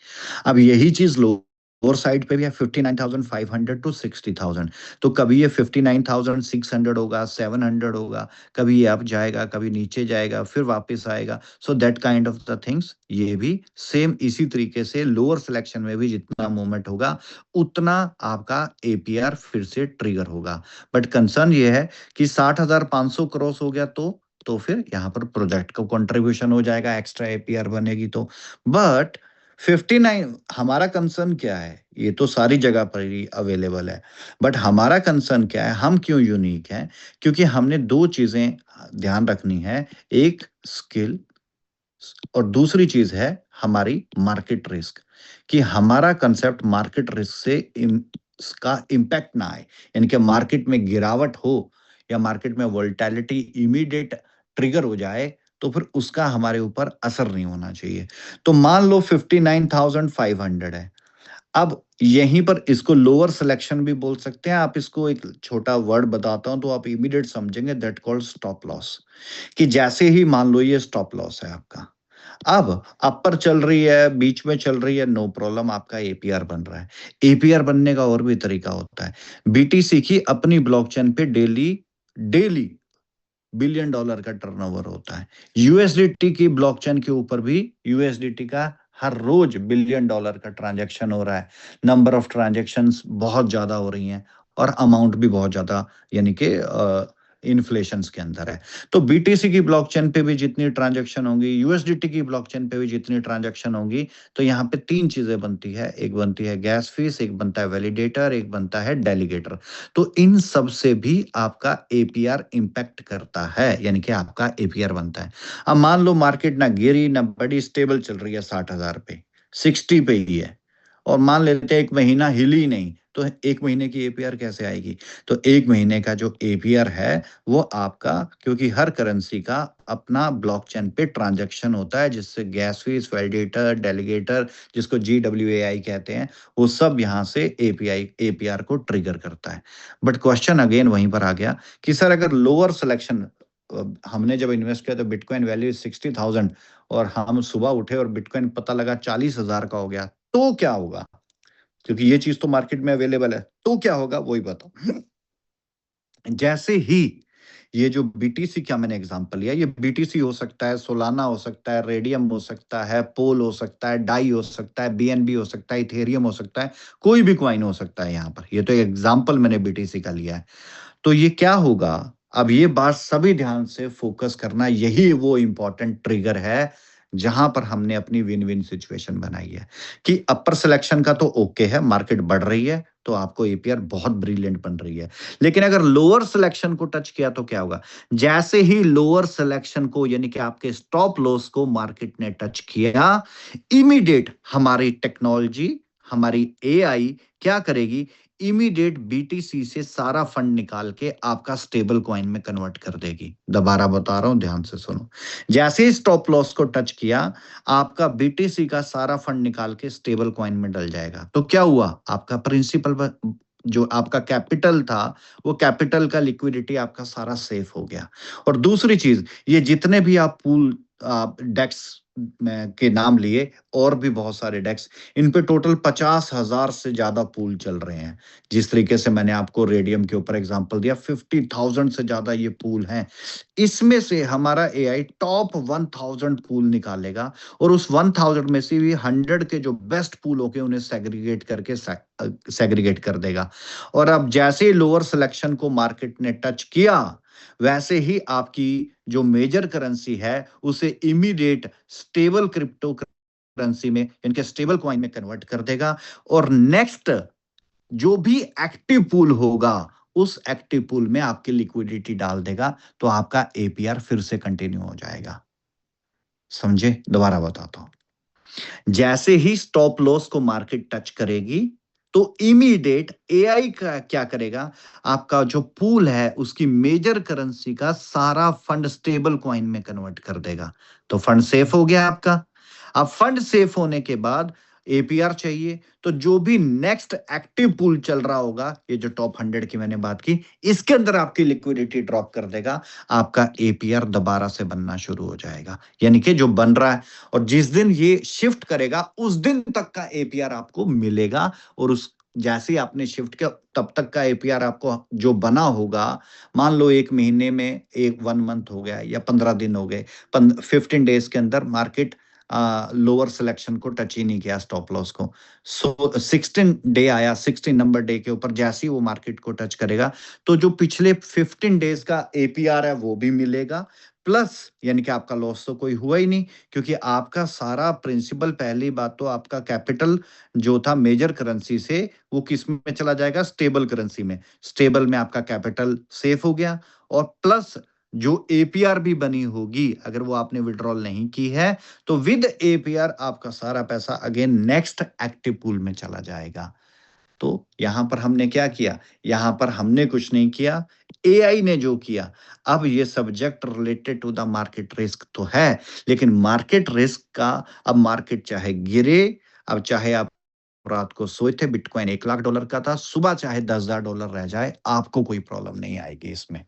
अब यही चीज लोअर साइड पे भी है, 59,500 टू 60,000। तो कभी ये 59,600 होगा, 700 होगा, कभी ये अप जाएगा, कभी नीचे जाएगा, फिर वापस आएगा। So that kind of the things, ये भी सेम इसी तरीके से लोअर सिलेक्शन में भी जितना मूवमेंट होगा, उतना आपका एपीआर फिर से ट्रिगर होगा। बट कंसर्न ये है कि 60,500 क्रॉस हो गया तो फिर यहाँ पर प्रोजेक्ट का कंट्रीब्यूशन हो जाएगा, एक्स्ट्रा एपीआर बनेगी तो। बट 59, हमारा कंसर्न क्या है, ये तो सारी जगह पर ही अवेलेबल है, बट हमारा कंसर्न क्या है, हम क्यों यूनिक हैं? क्योंकि हमने दो चीजें ध्यान रखनी है, एक स्किल और दूसरी चीज है हमारी मार्केट रिस्क, कि हमारा कंसेप्ट मार्केट रिस्क से इसका इम्पैक्ट ना आए, यानी कि मार्केट में गिरावट हो या मार्केट में वोलेटिलिटी इमीडिएट ट्रिगर हो जाए, तो फिर उसका हमारे ऊपर असर नहीं होना चाहिए। तो मान लो 59,500 है। अब यहीं पर इसको लोअर सिलेक्शन भी बोल सकते हैं आप, इसको एक छोटा वर्ड बताता हूं तो आप इमीडिएट समझेंगे, दैट कॉल्ड स्टॉप लॉस। कि जैसे ही मान लो ये स्टॉप लॉस है आपका, अब अपर चल रही है, बीच में चल रही है, नो प्रॉब्लम, आपका एपीआर बन रहा है। एपीआर बनने का और भी तरीका होता है। बीटीसी की अपनी ब्लॉकचेन पे डेली डेली बिलियन डॉलर का टर्नओवर होता है। यूएसडीटी की ब्लॉकचेन के ऊपर भी यूएसडीटी का हर रोज बिलियन डॉलर का ट्रांजैक्शन हो रहा है। नंबर ऑफ ट्रांजैक्शंस बहुत ज्यादा हो रही हैं और अमाउंट भी बहुत ज्यादा, यानी कि इन्फ्लेशन के अंदर है। तो बीटीसी की ब्लॉकचेन पे भी जितनी ट्रांजैक्शन होंगी, यूएसडीटी की ब्लॉकचेन पे भी जितनी ट्रांजैक्शन होंगी, तो यहाँ पे तीन चीजें बनती है, एक बनती है गैस फीस, एक बनता है वैलिडेटर, एक बनता है डेलीगेटर। तो इन सब से भी आपका एपीआर इंपैक्ट करता है, यानी कि आपका एपीआर बनता है। अब मान लो मार्केट ना गिरी ना बड़ी, स्टेबल चल रही है 60,000 पे, 60 पे ही है, और मान लेते हैं एक महीना हिली नहीं, तो एक महीने की एपीआर कैसे आएगी? तो एक महीने का जो एपीआर है वो आपका, क्योंकि हर करेंसी का अपना ब्लॉकचेन पे ट्रांजैक्शन होता है, जिससे गैस फीस, वैलिडेटर, डेलीगेटर, जिसको जीडब्ल्यूएआई कहते हैं, वो सब यहाँ से एपीआर को ट्रिगर करता है। बट क्वेश्चन अगेन वहीं पर आ गया कि सर अगर लोअर सिलेक्शन, हमने जब इन्वेस्ट किया तो बिटकॉइन वैल्यू 60,000 और हम सुबह उठे और बिटकॉइन पता लगा 40,000 का हो गया, तो क्या होगा? क्योंकि ये चीज तो मार्केट में अवेलेबल है, तो क्या होगा वही बताओ। जैसे ही ये जो बीटीसी का मैंने एग्जांपल लिया, ये बीटीसी हो सकता है, सोलाना हो सकता है, रेडियम हो सकता है, पोल हो सकता है, डाई हो सकता है, बीएनबी हो सकता है, इथेरियम हो सकता है, कोई भी कॉइन हो सकता है यहाँ पर। ये तो एग्जांपल मैंने बीटीसी का लिया है। तो ये क्या होगा, अब ये बात सभी ध्यान से फोकस करना, यही वो इंपॉर्टेंट ट्रिगर है जहां पर हमने अपनी विन विन सिचुएशन बनाई है। कि अपर सिलेक्शन का तो ओके है, मार्केट बढ़ रही है तो आपको एपीआर बहुत ब्रिलियंट बन रही है, लेकिन अगर लोअर सिलेक्शन को टच किया तो क्या होगा? जैसे ही लोअर सिलेक्शन को, यानी कि आपके स्टॉप लॉस को मार्केट ने टच किया, इमीडिएट हमारी टेक्नोलॉजी, हमारी एआई क्या करेगी? इमीडिएट बीटीसी से सारा फंड निकाल के आपका स्टेबल कॉइन में कन्वर्ट कर देगी। दोबारा बता रहा हूं, ध्यान से सुनो। जैसे ही स्टॉप लॉस को टच किया, आपका बीटीसी का सारा फंड निकाल के स्टेबल कॉइन में डल जाएगा। तो क्या हुआ? आपका प्रिंसिपल, जो आपका कैपिटल था, वो कैपिटल का लिक्विडिटी आपका सारा सेफ हो गया। और दूसरी चीज, ये जितने भी आप पूल डेक्स के नाम लिए, और भी बहुत सारे डेक्स, इन पे टोटल 50,000 से ज्यादा पूल चल रहे हैं। जिस तरीके से मैंने आपको रेडियम के ऊपर एग्जांपल दिया, 50,000 से ज्यादा ये पूल हैं। इसमें से हमारा एआई टॉप 1000 पूल निकालेगा, और उस 1000 में से भी 100 के जो बेस्ट पूल होके उन्हें सेग्रीगेट करके सेग्रीगेट कर देगा। और अब जैसे ही लोअर सिलेक्शन को मार्केट ने टच किया, वैसे ही आपकी जो मेजर करेंसी है उसे इमीडिएट स्टेबल क्रिप्टो करेंसी में, इनके स्टेबल कॉइन में कन्वर्ट कर देगा। और नेक्स्ट जो भी एक्टिव पूल होगा, उस एक्टिव पूल में आपकी लिक्विडिटी डाल देगा, तो आपका एपीआर फिर से कंटिन्यू हो जाएगा। समझे? दोबारा बताता हूं। जैसे ही स्टॉप लॉस को मार्केट टच करेगी, तो इमीडिएट एआई का क्या करेगा? आपका जो पूल है उसकी मेजर करेंसी का सारा फंड स्टेबल कॉइन में कन्वर्ट कर देगा। तो फंड सेफ हो गया आपका। अब फंड सेफ होने के बाद एपीआर चाहिए, तो जो भी नेक्स्ट एक्टिव पूल चल रहा होगा, ये जो टॉप 100 की मैंने बात की, इसके अंदर आपकी लिक्विडिटी ड्रॉप कर देगा, आपका एपीआर दोबारा से बनना शुरू हो जाएगा। यानी कि जो बन रहा है और जिस दिन ये शिफ्ट करेगा उस दिन तक का एपीआर आपको मिलेगा, और उस जैसे ही आपने शिफ्ट किया तब तक का एपीआर आपको जो बना होगा, मान लो 1 महीने में 1 मंथ हो गया या 15 दिन हो गए, 15 डेज के अंदर मार्केट लोअर सिलेक्शन को टच ही नहीं किया, स्टॉप लॉस को। सो 16 डे आया, 16 नंबर डे के ऊपर जैसे ही वो मार्केट को टच करेगा, तो जो पिछले 15 डेज का एपीआर है वो भी मिलेगा, प्लस यानी कि आपका लॉस तो कोई हुआ ही नहीं, क्योंकि आपका सारा प्रिंसिपल, पहली बात तो आपका कैपिटल जो था मेजर करेंसी से वो किस में चला जाएगा, स्टेबल करेंसी में। स्टेबल में आपका कैपिटल सेफ हो गया, और प्लस जो एपीआर भी बनी होगी, अगर वो आपने विड्रॉल नहीं की है, तो विद एपीआर आपका सारा पैसा अगेन नेक्स्ट एक्टिव पूल में चला जाएगा। तो यहां पर हमने क्या किया, यहां पर हमने कुछ नहीं किया, एआई ने जो किया। अब ये subject related to the market risk तो है, लेकिन मार्केट रिस्क का, अब मार्केट चाहे गिरे, अब चाहे आप रात को सोए थे बिटकॉइन $1 लाख का था, सुबह चाहे $10,000 रह जाए, आपको कोई प्रॉब्लम नहीं आएगी इसमें।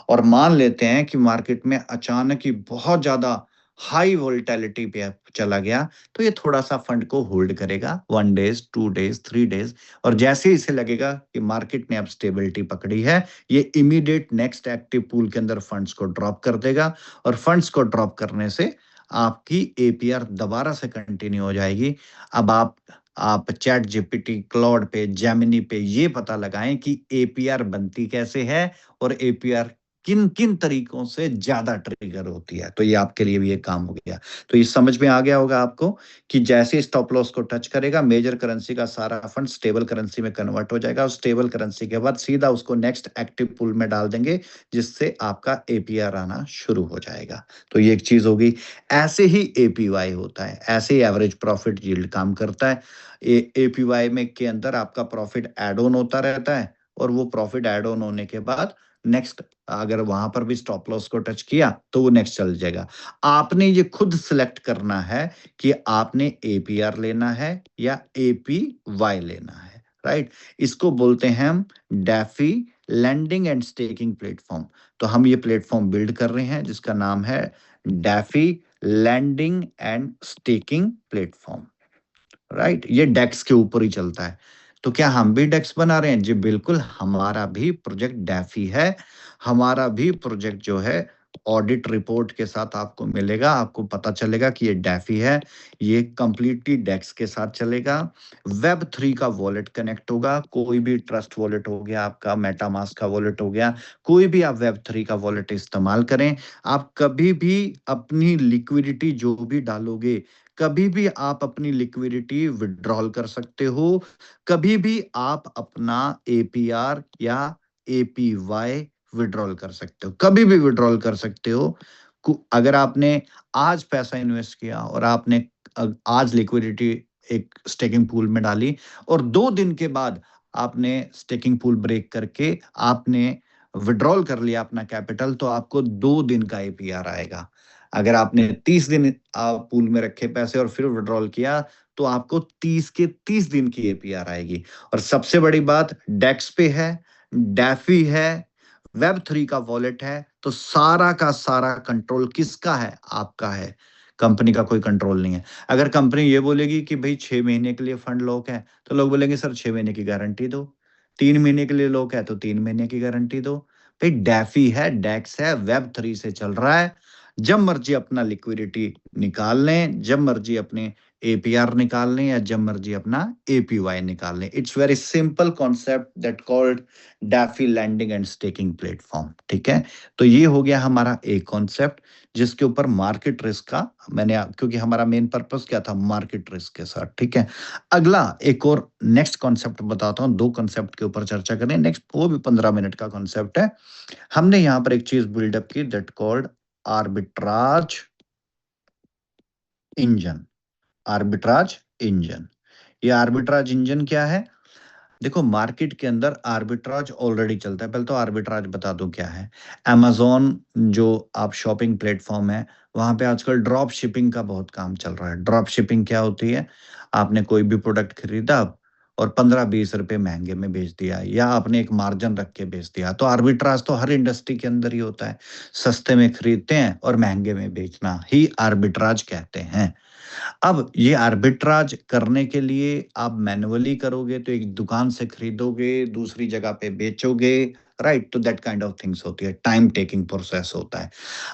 और मान लेते हैं कि मार्केट में अचानक ही बहुत ज्यादा हाई वोलेटिलिटी पे चला गया, तो ये थोड़ा-सा फंड को होल्ड करेगा 1 डेज़, 2 डेज़, 3 डेज़, और जैसे ही इसे लगेगा कि मार्केट ने अब स्टेबिलिटी पकड़ी है, ये इमीडिएट नेक्स्ट एक्टिव पूल के अंदर फंड्स को ड्रॉप कर देगा, और फंड्स को ड्रॉप करने से आपकी एपीआर दोबारा से कंटिन्यू हो जाएगी। अब आप चैट जीपीटी, क्लॉड पे, जेमिनी पे ये पता लगाएँ कि एपीआर बनती कैसे है, और एपीआर किन-किन तरीकों से ज़्यादा ट्रिगर होती है। तो ये आपके लिए भी एक काम हो गया। तो ये समझ में आ गया होगा आपको कि जैसे स्टॉप लॉस को टच करेगा, मेजर करेंसी का सारा फंड स्टेबल करेंसी में कन्वर्ट हो जाएगा, और स्टेबल करेंसी के बाद सीधा उसको नेक्स्ट एक्टिव पूल में डाल देंगे, जिससे आपका एपीआर आना शुरू हो जाएगा। तो ये एक चीज़ हो गई। ऐसे ही एपीवाई होता है, ऐसे ही एवरेज प्रॉफिट यील्ड काम करता है। एपीवाई में के अंदर आपका प्रॉफिट ऐड ऑन होता रहता है, और वो प्रॉफिट ऐड ऑन होने के बाद नेक्स्ट, अगर वहां पर भी स्टॉप लॉस को टच किया तो वो नेक्स्ट चल जाएगा। आपने ये खुद सिलेक्ट करना है कि आपने एपीआर लेना है या एपीवाई लेना है, राइट। इसको बोलते हैं हम DeFi lending and staking platform. तो हम ये प्लेटफॉर्म बिल्ड कर रहे हैं जिसका नाम है DeFi lending and staking platform, right. ये डेक्स के ऊपर ही चलता है। तो क्या हम भी डेक्स बना रहे हैं? जी बिल्कुल, हमारा भी प्रोजेक्ट डैफी है। हमारा भी प्रोजेक्ट जो है ऑडिट रिपोर्ट के साथ आपको मिलेगा, आपको पता चलेगा कि ये डैफी है, ये कंप्लीटली डेक्स के साथ चलेगा। वेब 3 का वॉलेट कनेक्ट होगा, कोई भी ट्रस्ट वॉलेट हो गया आपका, मेटामास्क का वॉलेट हो गया, कोई भी आप वेब 3 का वॉलेट इस्तेमाल करें। आप कभी भी अपनी लिक्विडिटी जो भी डालोगे, कभी भी आप अपनी लिक्विडिटी विड्रॉल कर सकते हो, कभी भी आप अपना एपीआर या एपीवाई विड्रॉल कर सकते हो, कभी भी विड्रॉल कर सकते हो। अगर आपने आज पैसा इन्वेस्ट किया और आपने आज लिक्विडिटी एक स्टेकिंग पूल में डाली, और 2 दिन के बाद आपने स्टेकिंग पूल ब्रेक करके आपने विड्रॉल कर लिया अपना कैपिटल, तो आपको 2 दिन का एपीआर आएगा। अगर आपने 30 दिन पूल में रखे पैसे और फिर विड्रॉल किया, तो आपको 30 के 30 दिन की एपीआर आएगी। और सबसे बड़ी बात, डेक्स पे है, डैफी है, वेब 3 का वॉलेट है, तो सारा का सारा कंट्रोल किसका है? आपका है। कंपनी का कोई कंट्रोल नहीं है। अगर कंपनी ये बोलेगी कि भाई 6 महीने के लिए फंड लॉक है, तो लोग बोलेंगे सर 6 महीने की गारंटी दो। 3 महीने के लिए लॉक है तो 3 महीने की गारंटी दो। भाई डैफी है, डेक्स है, वेब 3 से चल रहा है। जब मर्जी अपना लिक्विडिटी निकाल लें, जब मर्जी अपने एपीआर निकाल लें, या जब मर्जी अपना एपीवाई निकाल लें। It's very simple concept that called DeFi lending and staking platform, ठीक है। तो ये हो गया हमारा एक कॉन्सेप्ट जिसके ऊपर मार्केट रिस्क का मैंने, क्योंकि हमारा मेन पर्पस क्या था, मार्केट रिस्क के साथ, ठीक है। अगला एक और नेक्स्ट कॉन्सेप्ट बताता हूँ, 2 कॉन्सेप्ट के ऊपर चर्चा करें नेक्स्ट, वो भी 15 मिनट का कॉन्सेप्ट है। हमने यहाँ पर एक चीज बिल्डअप की that called arbitrage engine. Arbitrage engine, ये आर्बिट्राज इंजन क्या है? देखो मार्केट के अंदर आर्बिट्राज ऑलरेडी चलता है। पहले तो आर्बिट्राज बता दूं क्या है। अमेज़न जो आप शॉपिंग प्लेटफ़ॉर्म है, वहाँ पे आजकल ड्रॉप शिपिंग का बहुत काम चल रहा है। ड्रॉप शिपिंग क्या होती है? आपने कोई भी प्रोडक्ट खरीदा और 15-20 रुपए महँगे में बेच दिया या आपने एक मार्जिन रख के बेच दिया। तो आर्बिट्राज तो हर इंडस्ट्री के अंदर ही होता है। सस्ते में खरीदते हैं और महँगे में बेचना ही आर्बिट्राज कहते हैं। अब ये आर्बिट्राज करने के लिए आप मैन्युअली करोगे तो एक दुकान से खरीदोगे, दूसरी जगह पे बेचोगे, राइट? तो दैट काइंड ऑफ थिंग्स होती है, टाइम टेकिंग प्रोसेस होता है।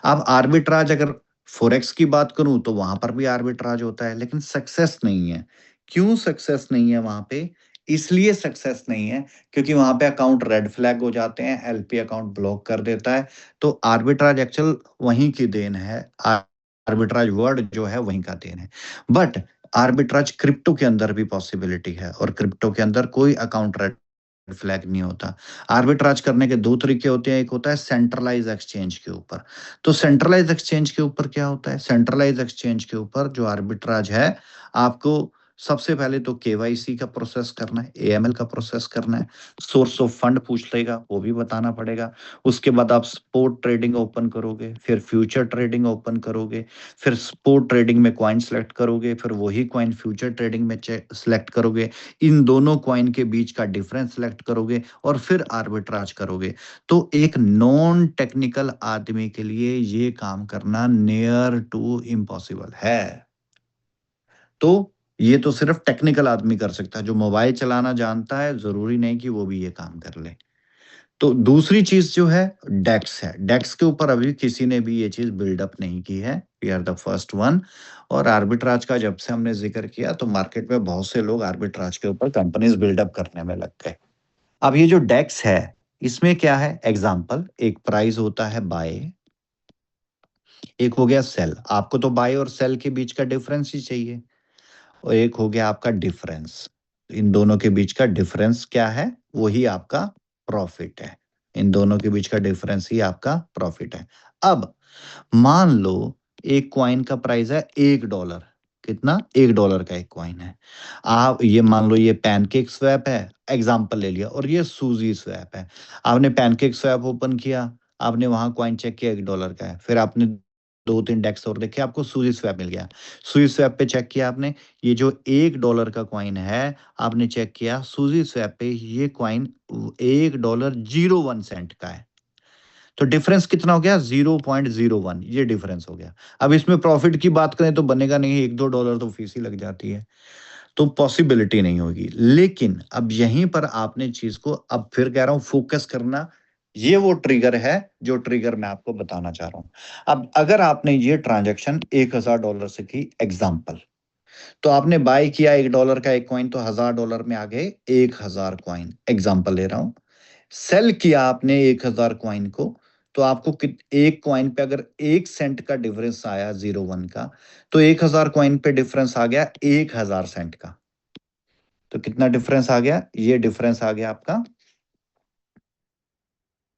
अब आर्बिट्राज अगर फॉरेक्स की बात करूँ तो वहाँ पर भी आर्बिट्राज होता है, लेकिन सक्सेस नहीं है। क्यों सक्सेस नहीं है वहाँ पे? इसलिए सक्सेस नहीं है क्योंकि वहाँ पे अकाउंट रेड फ्लैग हो जाते हैं, एलपी अकाउंट ब्लॉक कर देता है। तो आर्बिट्राज एक्चुअल वहीं की देन है। आर्बिट्राज वर्ड जो है वहीं का देन है। बट आर्बिट्राज क्रिप्टो के अंदर भी पॉसिबिलिटी है और क्रिप्टो के अंदर कोई अकाउंट रेड फ्लैग नहीं होता। आर्बिट्राज करने के 2 तरीके होते हैं, एक होता है सेंट्रलाइज़ एक्सचेंज के ऊपर। तो सेंट्रलाइज़ एक्सचेंज के ऊपर क्या होता है? सेंट्रलाइज़ एक्सचेंज के ऊपर जो आर्बिट्राज है, आपको सबसे पहले तो केवाईसी का प्रोसेस करना है, एएमएल का प्रोसेस करना है, सोर्स ऑफ फंड पूछ लेगा, वो भी बताना पड़ेगा। उसके बाद आप स्पॉट ट्रेडिंग ओपन करोगे, फिर फ्यूचर ट्रेडिंग ओपन करोगे, फिर स्पॉट ट्रेडिंग में कॉइन सेलेक्ट करोगे, फिर वही कॉइन फ्यूचर ट्रेडिंग में सेलेक्ट करोगे। इन दोनों कॉइन के बीच का डिफरेंस सेलेक्ट करोगे और फिर आर्बिट्राज करोगे। तो एक नॉन टेक्निकल आदमी के लिए ये काम करना नियर टू इम्पॉसिबल है। तो ये तो सिर्फ टेक्निकल आदमी कर सकता है। जो मोबाइल चलाना जानता है, ज़रूरी नहीं कि वो भी ये काम कर ले। तो दूसरी चीज़ जो है डेक्स है। डेक्स के ऊपर अभी किसी ने भी ये चीज़ बिल्डअप नहीं की है। We are the first one. और आर्बिट्राज का जब से हमने ज़िक्र किया तो मार्केट में बहुत से लोग आर्बिट्राज के ऊपर कंपनीज़ बिल्डअप करने में लग गए। अब ये जो डेक्स है, इसमें क्या है? एग्ज़ाम्पल, एक प्राइस होता है बाय, एक हो गया सेल। आपको तो बाय और सेल के बीच का डिफरेंस ही चाहिए। और एक हो गया आपका डिफरेंस। इन दोनों के बीच का डिफरेंस क्या है? वही आपका प्रॉफिट है। इन दोनों के बीच का डिफरेंस ही आपका प्रॉफिट है। अब मान लो एक कॉइन का प्राइस है $1। कितना? $1 का एक कॉइन है। आप ये मान लो ये पैनकेक स्वैप है, एग्जांपल ले लिया, और ये सूजी स्वैप है। आपने पैनकेक स्वैप ओपन किया, आपने वहां कॉइन चेक किया $1 का है, फिर आपने 2-3 डेस्क और देखे, आपको सूजी स्वैप मिल गया। सूजी स्वैप पे चेक किया आपने, ये जो $1 का कॉइन है, आपने चेक किया सूजी स्वैप पे ये कॉइन $1.01 का है। तो डिफरेंस कितना हो गया? 0.01, ये डिफरेंस हो गया। अब इसमें प्रॉफिट की बात करें तो बनेगा नहीं, 1-2 डॉलर तो फीस ही लग जाती है। तो पॉसिबिलिटी नहीं होगी। लेकिन अब यहीं पर आपने चीज़ को, अब फिर कह रहा हूँ, फ़ोकस करना, ये वो ट्रिगर है, जो ट्रिगर मैं आपको बताना चाह रहा हूँ। अब अगर आपने ये ट्रांज़ैक्शन $1000 से की, एग्ज़ाम्पल, तो आपने बाय किया $1 का एक कॉइन, तो $1000 में आ गए 1000 कॉइन, एग्ज़ाम्पल ले रहा हूँ। सेल किया आपने 1000 कॉइन को, तो आपको एक कॉइन पे अगर 1 सेंट का डिफरेंस आया 01 का, तो 1000 कॉइन पे डिफरेंस आ गया 1000 सेंट का। तो कितना डिफरेंस आ गया? ये डिफरेंस आ गया आपका,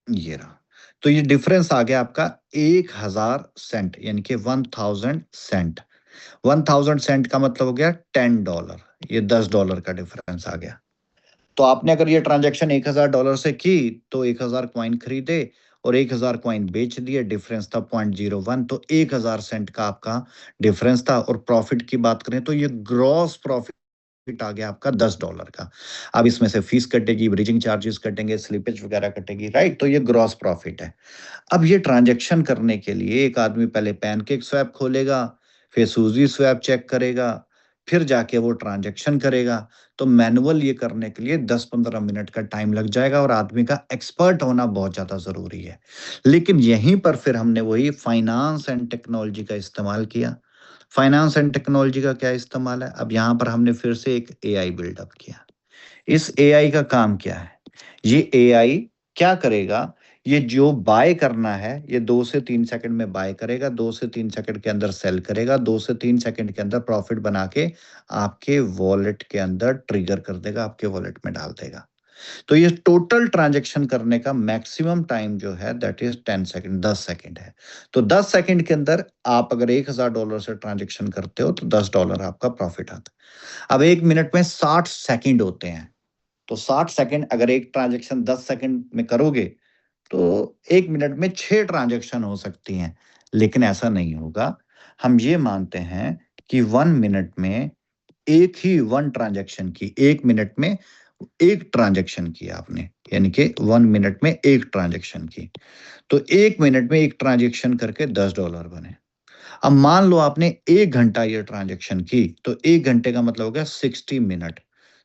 ये रहा। तो ये डिफरेंस आ गया आपका 1000 सेंट, यानी कि 1000 सेंट। 1000 सेंट का मतलब हो गया $10। ये $10 का डिफरेंस आ गया। तो आपने अगर ये ट्रांजैक्शन $1000 से की, तो 1000 कॉइन खरीदे और 1000 कॉइन बेच दिए, डिफरेंस था 0.01, तो 1000 सेंट का आपका डिफरेंस था। और प्रॉफिट की बात करें तो ये ग्रॉस प्रॉफिट आ गया आपका $10 का। अब इसमें से फीस कटेगी, ब्रिजिंग चार्जेस कटेंगे, स्लिपेज वगैरह कटेगी, राइट? तो ये ग्रॉस प्रॉफिट है। अब ये ट्रांजैक्शन करने के लिए एक आदमी पहले पैनकेक स्वैप खोलेगा, फिर सूजी स्वैप चेक करेगा, फिर जाके वो ट्रांजैक्शन करेगा। तो मैनुअल ये करने के लिए 10-15 मिनट का टाइम लग जाएगा और आदमी का एक्सपर्ट होना बहुत ज़्यादा ज़रूरी है। लेकिन यहीं पर फिर हमने वही फाइनेंस एंड टेक्नोलॉजी का इस्तेमाल किया। फाइनेंस एंड टेक्नोलॉजी का क्या इस्तेमाल है? अब यहाँ पर हमने फिर से एक एआई बिल्डअप किया। इस एआई का काम क्या है? ये एआई क्या करेगा? ये जो बाय करना है, ये 2 से 3 सेकंड में बाय करेगा, 2 से 3 सेकंड के अंदर सेल करेगा, 2 से 3 सेकंड के अंदर प्रॉफिट बना के आपके वॉलेट के अंदर ट्रिगर कर देगा, आपके वॉलेट में डाल देगा। तो ये टोटल ट्रांजैक्शन करने का मैक्सिमम टाइम जो है दैट इज़ 10 सेकंड, 10 सेकंड है। तो 10 सेकंड के अंदर आप अगर $1000 से ट्रांजैक्शन करते हो तो $10 आपका प्रॉफिट आता है। अब 1 मिनट में 60 सेकंड होते हैं। तो 60 सेकंड अगर एक ट्रांजैक्शन 10 सेकंड में करोगे तो 1 मिनट में 6 ट्रांजैक्शन हो सकती हैं, लेकिन ऐसा नहीं होगा। हम ये मानते हैं कि 1 मिनट में एक ही 1 ट्रांजैक्शन की, 1 मिनट में 1 ट्रांजैक्शन की आपने, यानी कि 1 मिनट में 1 ट्रांजैक्शन की। तो 1 मिनट में 1 ट्रांजैक्शन करके $10 बने। अब मान लो आपने 1 घंटा ये ट्रांजैक्शन की, तो 1 घंटे का मतलब हो गया 60 मिनट।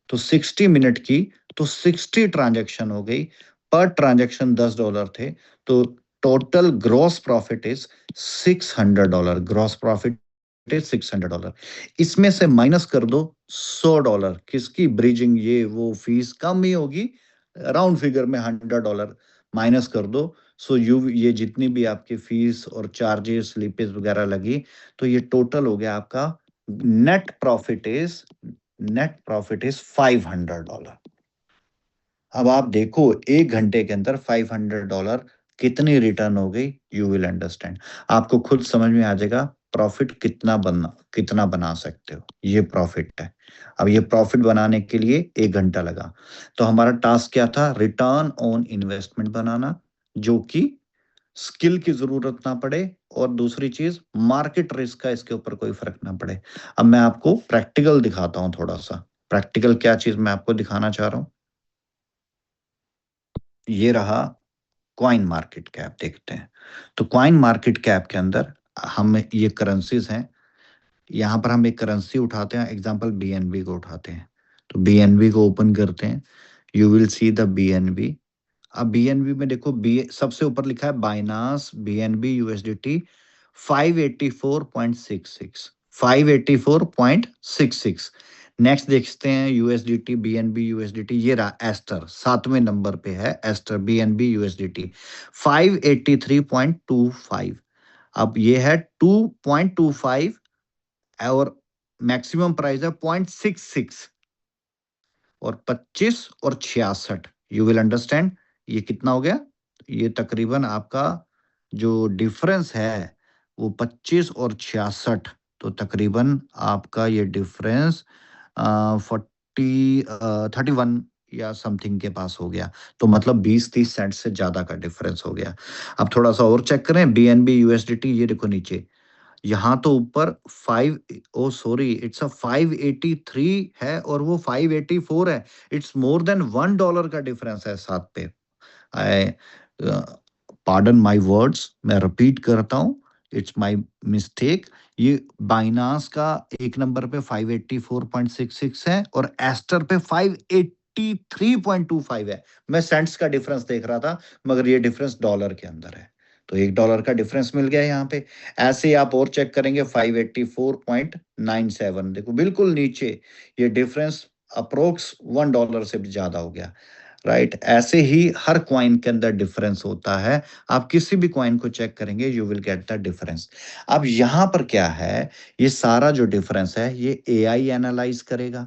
तो 60 मिनट की, तो 60 ट्रांजैक्शन हो गई, पर ट्रांजैक्शन $10 थे, तो total gross profit is $600। Gross profit is $600। इसमें से माइनस कर दो $100। किसकी? ब्रिजिंग, ये वो फीस कम ही होगी, राउंड फिगर में $100 माइनस कर दो। सो ये जितनी भी आपकी फीस और चार्जेस, स्लीपेज वगैरह लगी, तो ये टोटल हो गया आपका नेट प्रॉफिट इज $500। अब आप देखो 1 घंटे के अंदर $500 कितनी रिटर्न हो गई, यू विल अंडरस्टैंड। आपको खुद समझ में आ जाएगा प्रॉफिट कितना बना सकते हो। ये प्रॉफिट है। अब ये प्रॉफिट बनाने के लिए 1 घंटा लगा। तो हमारा टास्क क्या था? रिटर्न ऑन इन्वेस्टमेंट बनाना, जो कि स्किल की जरूरत ना पड़े, और दूसरी चीज मार्केट रिस्क का इसके ऊपर कोई फर्क ना पड़े। अब मैं आपको प्रैक्टिकल दिखाता हूं थोड़ा सा। प्रैक्टिकल क्या चीज मैं आपको दिखाना चाह रहा हूं, ये रहा कॉइन मार्केट कैप। देखते हैं। तो कॉइन मार्केट कैप के अंदर हम ये करेंसीज हैं। यहाँ पर हम एक करेंसी उठाते हैं, एग्जांपल बीएनबी को उठाते हैं। तो बीएनबी को ओपन करते हैं, you will see the BNB. अब बीएनबी में देखो, बी सबसे ऊपर लिखा है बाइनास बीएनबी यूएसडीटी 584.66, 584.66। नेक्स्ट देखते हैं यूएसडीटी, बीएनबी यूएसडीटी, ये रहा एस्टर, 7वें नंबर पे है एस्टर बीएनबी यूएसडीटी 583.25। अब ये है 2.25 और मैक्सिमम प्राइस है 0.66, और 25 और 66, यू विल अंडरस्टैंड ये कितना हो गया। ये तकरीबन आपका जो डिफरेंस है वो 25 और 66, तो तकरीबन आपका ये डिफरेंस 31 या समथिंग के पास हो गया। तो मतलब 20-30 सेंट से ज्यादा का डिफरेंस हो गया। अब थोड़ा सा और चेक करें, बीएनबी यूएसडीटी, ये देखो नीचे, यहाँ तो ऊपर 5, ओ सॉरी, इट्स अ 583 है और वो 584 है। इट्स मोर देन $1 का डिफरेंस है साथ पे। आई पार्डन माय वर्ड्स, मैं रिपीट करता हूँ, इट्स माय मिस्टेक। ये बाइनास का एक नंबर पे 584.66 है और एस्टर पे 583.25 है। मैं सेंट्स का डिफरेंस देख रहा था, मगर ये डिफरेंस डॉलर के अंदर है, तो $1 का डिफरेंस मिल गया यहाँ पे। ऐसे ही आप और चेक करेंगे 584.97, देखो बिल्कुल नीचे, ये डिफरेंस अप्रोक्स $1 से भी ज्यादा हो गया। राइट, ऐसे ही हर कॉइन के अंदर डिफरेंस होता है। आप किसी भी कॉइन को चेक करेंगे, you will get the difference. अब यहाँ पर क्या है, ये सारा जो डिफरेंस है ये एआई एनालाइज करेगा,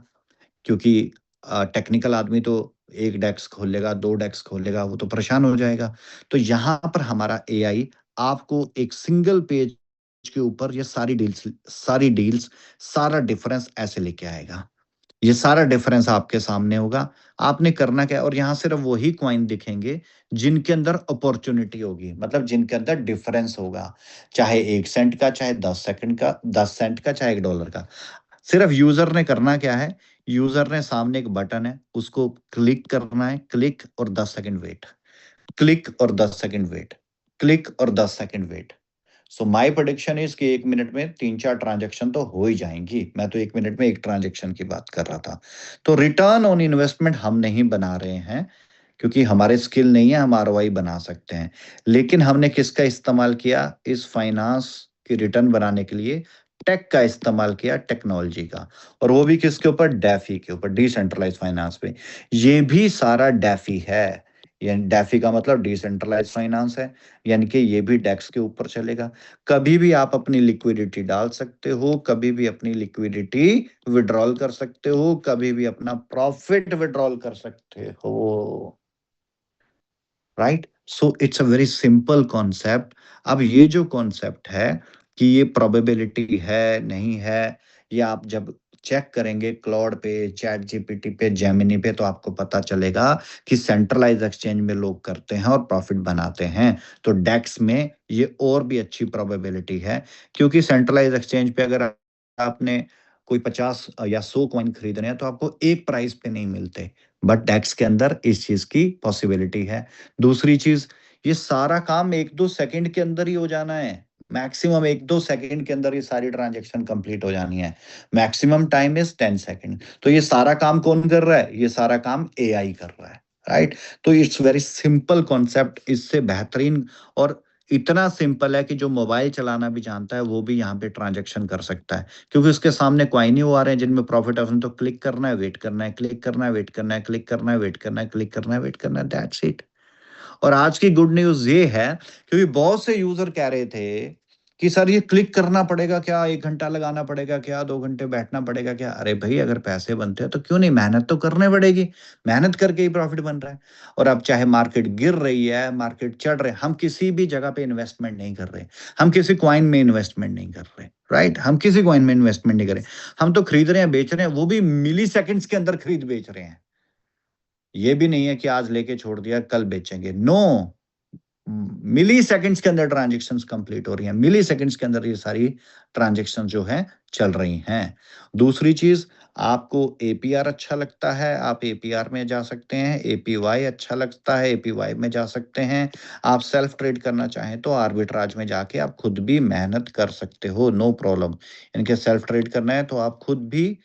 क्योंकि टेक्निकल आदमी तो एक डेस्क खोल लेगा, 2 डेस्क खोल लेगा, वो तो परेशान हो जाएगा। तो यहाँ पर हमारा एआई आपको एक सिंगल पेज के ऊपर ये सारी डील्स सारा डिफरेंस ऐसे लेके आएगा। ये सारा डिफरेंस आपके सामने होगा। आपने करना क्या है, और यहाँ सिर्फ वही कॉइन दिखेंगे जिनके अंदर अपॉर्चुनिटी होगी, मतलब जिनके अंदर डिफरेंस होगा, चाहे 1 सेंट का, चाहे 10 सेकंड का, 10 सेंट का, चाहे $1 का। सिर्फ यूजर ने करना क्या है, यूजर ने सामने एक बटन है, उसको क्लिक करना है, क्लिक और 10 सेकंड वेट, क्लिक और 10 सेकंड वेट, क्लिक और 10 second wait. So my prediction is कि 1 मिनट में 3-4 ट्रांजैक्शन तो हो ही जाएंगी। मैं तो 1 मिनट में 1 ट्रांजैक्शन की बात कर रहा था। तो रिटर्न ऑन इन्वेस्टमेंट हम नहीं बना रहे हैं, क्योंकि हमारे स्किल नहीं है, हम आरओआई बना सकते हैं। लेकिन हमने किसका इस्तेमाल किया इस फाइनेंस की रिटर्न बनाने के लिए? टेक का इस्तेमाल किया, टेक्नोलॉजी का। और वो भी किसके ऊपर? डैफी के ऊपर, डिसेंट्रलाइज फाइनेंस पे। ये भी सारा डैफी है, यानी डैफी का मतलब डिसेंट्रलाइज फाइनेंस है, यानी कि ये भी डेक्स के ऊपर चलेगा। कभी भी आप अपनी लिक्विडिटी डाल सकते हो, कभी भी अपनी लिक्विडिटी विड्रॉल कर सकते हो, कभी भी अपना प्रॉफिट विड्रॉल कर सकते हो। Right, so it's a very simple concept. अब ये जो कॉन्सेप्ट है कि ये प्रोबेबिलिटी है नहीं है, ये आप जब चेक करेंगे क्लाउड पे, चैट जीपीटी पे, जेमिनी पे, तो आपको पता चलेगा कि सेंट्रलाइज एक्सचेंज में लोग करते हैं और प्रॉफिट बनाते हैं। तो डेक्स में ये और भी अच्छी प्रोबेबिलिटी है, क्योंकि सेंट्रलाइज एक्सचेंज पे अगर आपने कोई 50 या 100 कॉइन खरीदने हैं तो आपको एक प्राइस पे नहीं मिलते, बट डेक्स के अंदर इस चीज की पॉसिबिलिटी है। दूसरी चीज, ये सारा काम 1-2 सेकंड के अंदर ही हो जाना है। मैक्सिमम 1-2 सेकंड के अंदर ये सारी ट्रांजेक्शन कंप्लीट हो जानी है। Maximum time is 10 second. तो ये सारा काम कौन कर रहा है? ये सारा काम एआई कर रहा है, राइट? तो इट्स वेरी सिंपल कॉन्सेप्ट। इससे बेहतरीन और इतना सिंपल है कि जो मोबाइल चलाना भी जानता है वो भी यहाँ पे ट्रांजेक्शन कर सकता है, क्योंकि उसके सामने कॉइन ही वो आ रहे हैं जिनमें प्रॉफिट है। उसने तो क्लिक करना है, वेट करना है, क्लिक करना है, वेट करना है, क्लिक करना है, वेट करना है, क्लिक करना है, वेट करना है, दैट्स इट। और आज की गुड न्यूज़ ये है, क्योंकि बहुत से यूज़र कह रहे थे कि सर ये क्लिक करना पड़ेगा क्या? 1 घंटा लगाना पड़ेगा क्या? 2 घंटे बैठना पड़ेगा क्या? अरे भई, अगर पैसे बनते हैं तो क्यों नहीं? मेहनत तो करनी पड़ेगी। मेहनत करके ही प्रॉफिट बन रहा है। और अब चाहे मार्केट गिर रही है, मार्केट चढ़ रहे हैं, हम किसी भी जगह पे इन्वेस्टमेंट नहीं कर रहे। हम किसी कॉइन में इन्वेस्टमेंट नहीं कर रहे, राइट? हम किसी कॉइन में इन्वेस्टमेंट नहीं कर रहे। हम तो खरीद रहे हैं, बेच रहे हैं, वो भी मिली सेकंड्स के अंदर खरीद बेच रहे हैं। ये भी नहीं है कि आज लेके छोड़ दिया, कल बेचेंगे। नो, मिली सेकंड्स के अंदर ट्रांजेक्शन्स कंप्लीट हो रही हैं। मिली सेकंड्स के अंदर ये सारी ट्रांजेक्शन जो है चल रही हैं। दूसरी चीज, आपको एपीआर अच्छा लगता है, आप एपीआर में जा सकते हैं। एपीवाई अच्छा लगता है, एपीवाई में जा सकते हैं। आप सेल्फ ट्रेड करना चाहें तो आर्बिट्राज में जाके आप खुद भी मेहनत कर सकते हो, नो प्रॉब्लम। इनके सेल्फ ट्रेड करना है तो आप खुद भी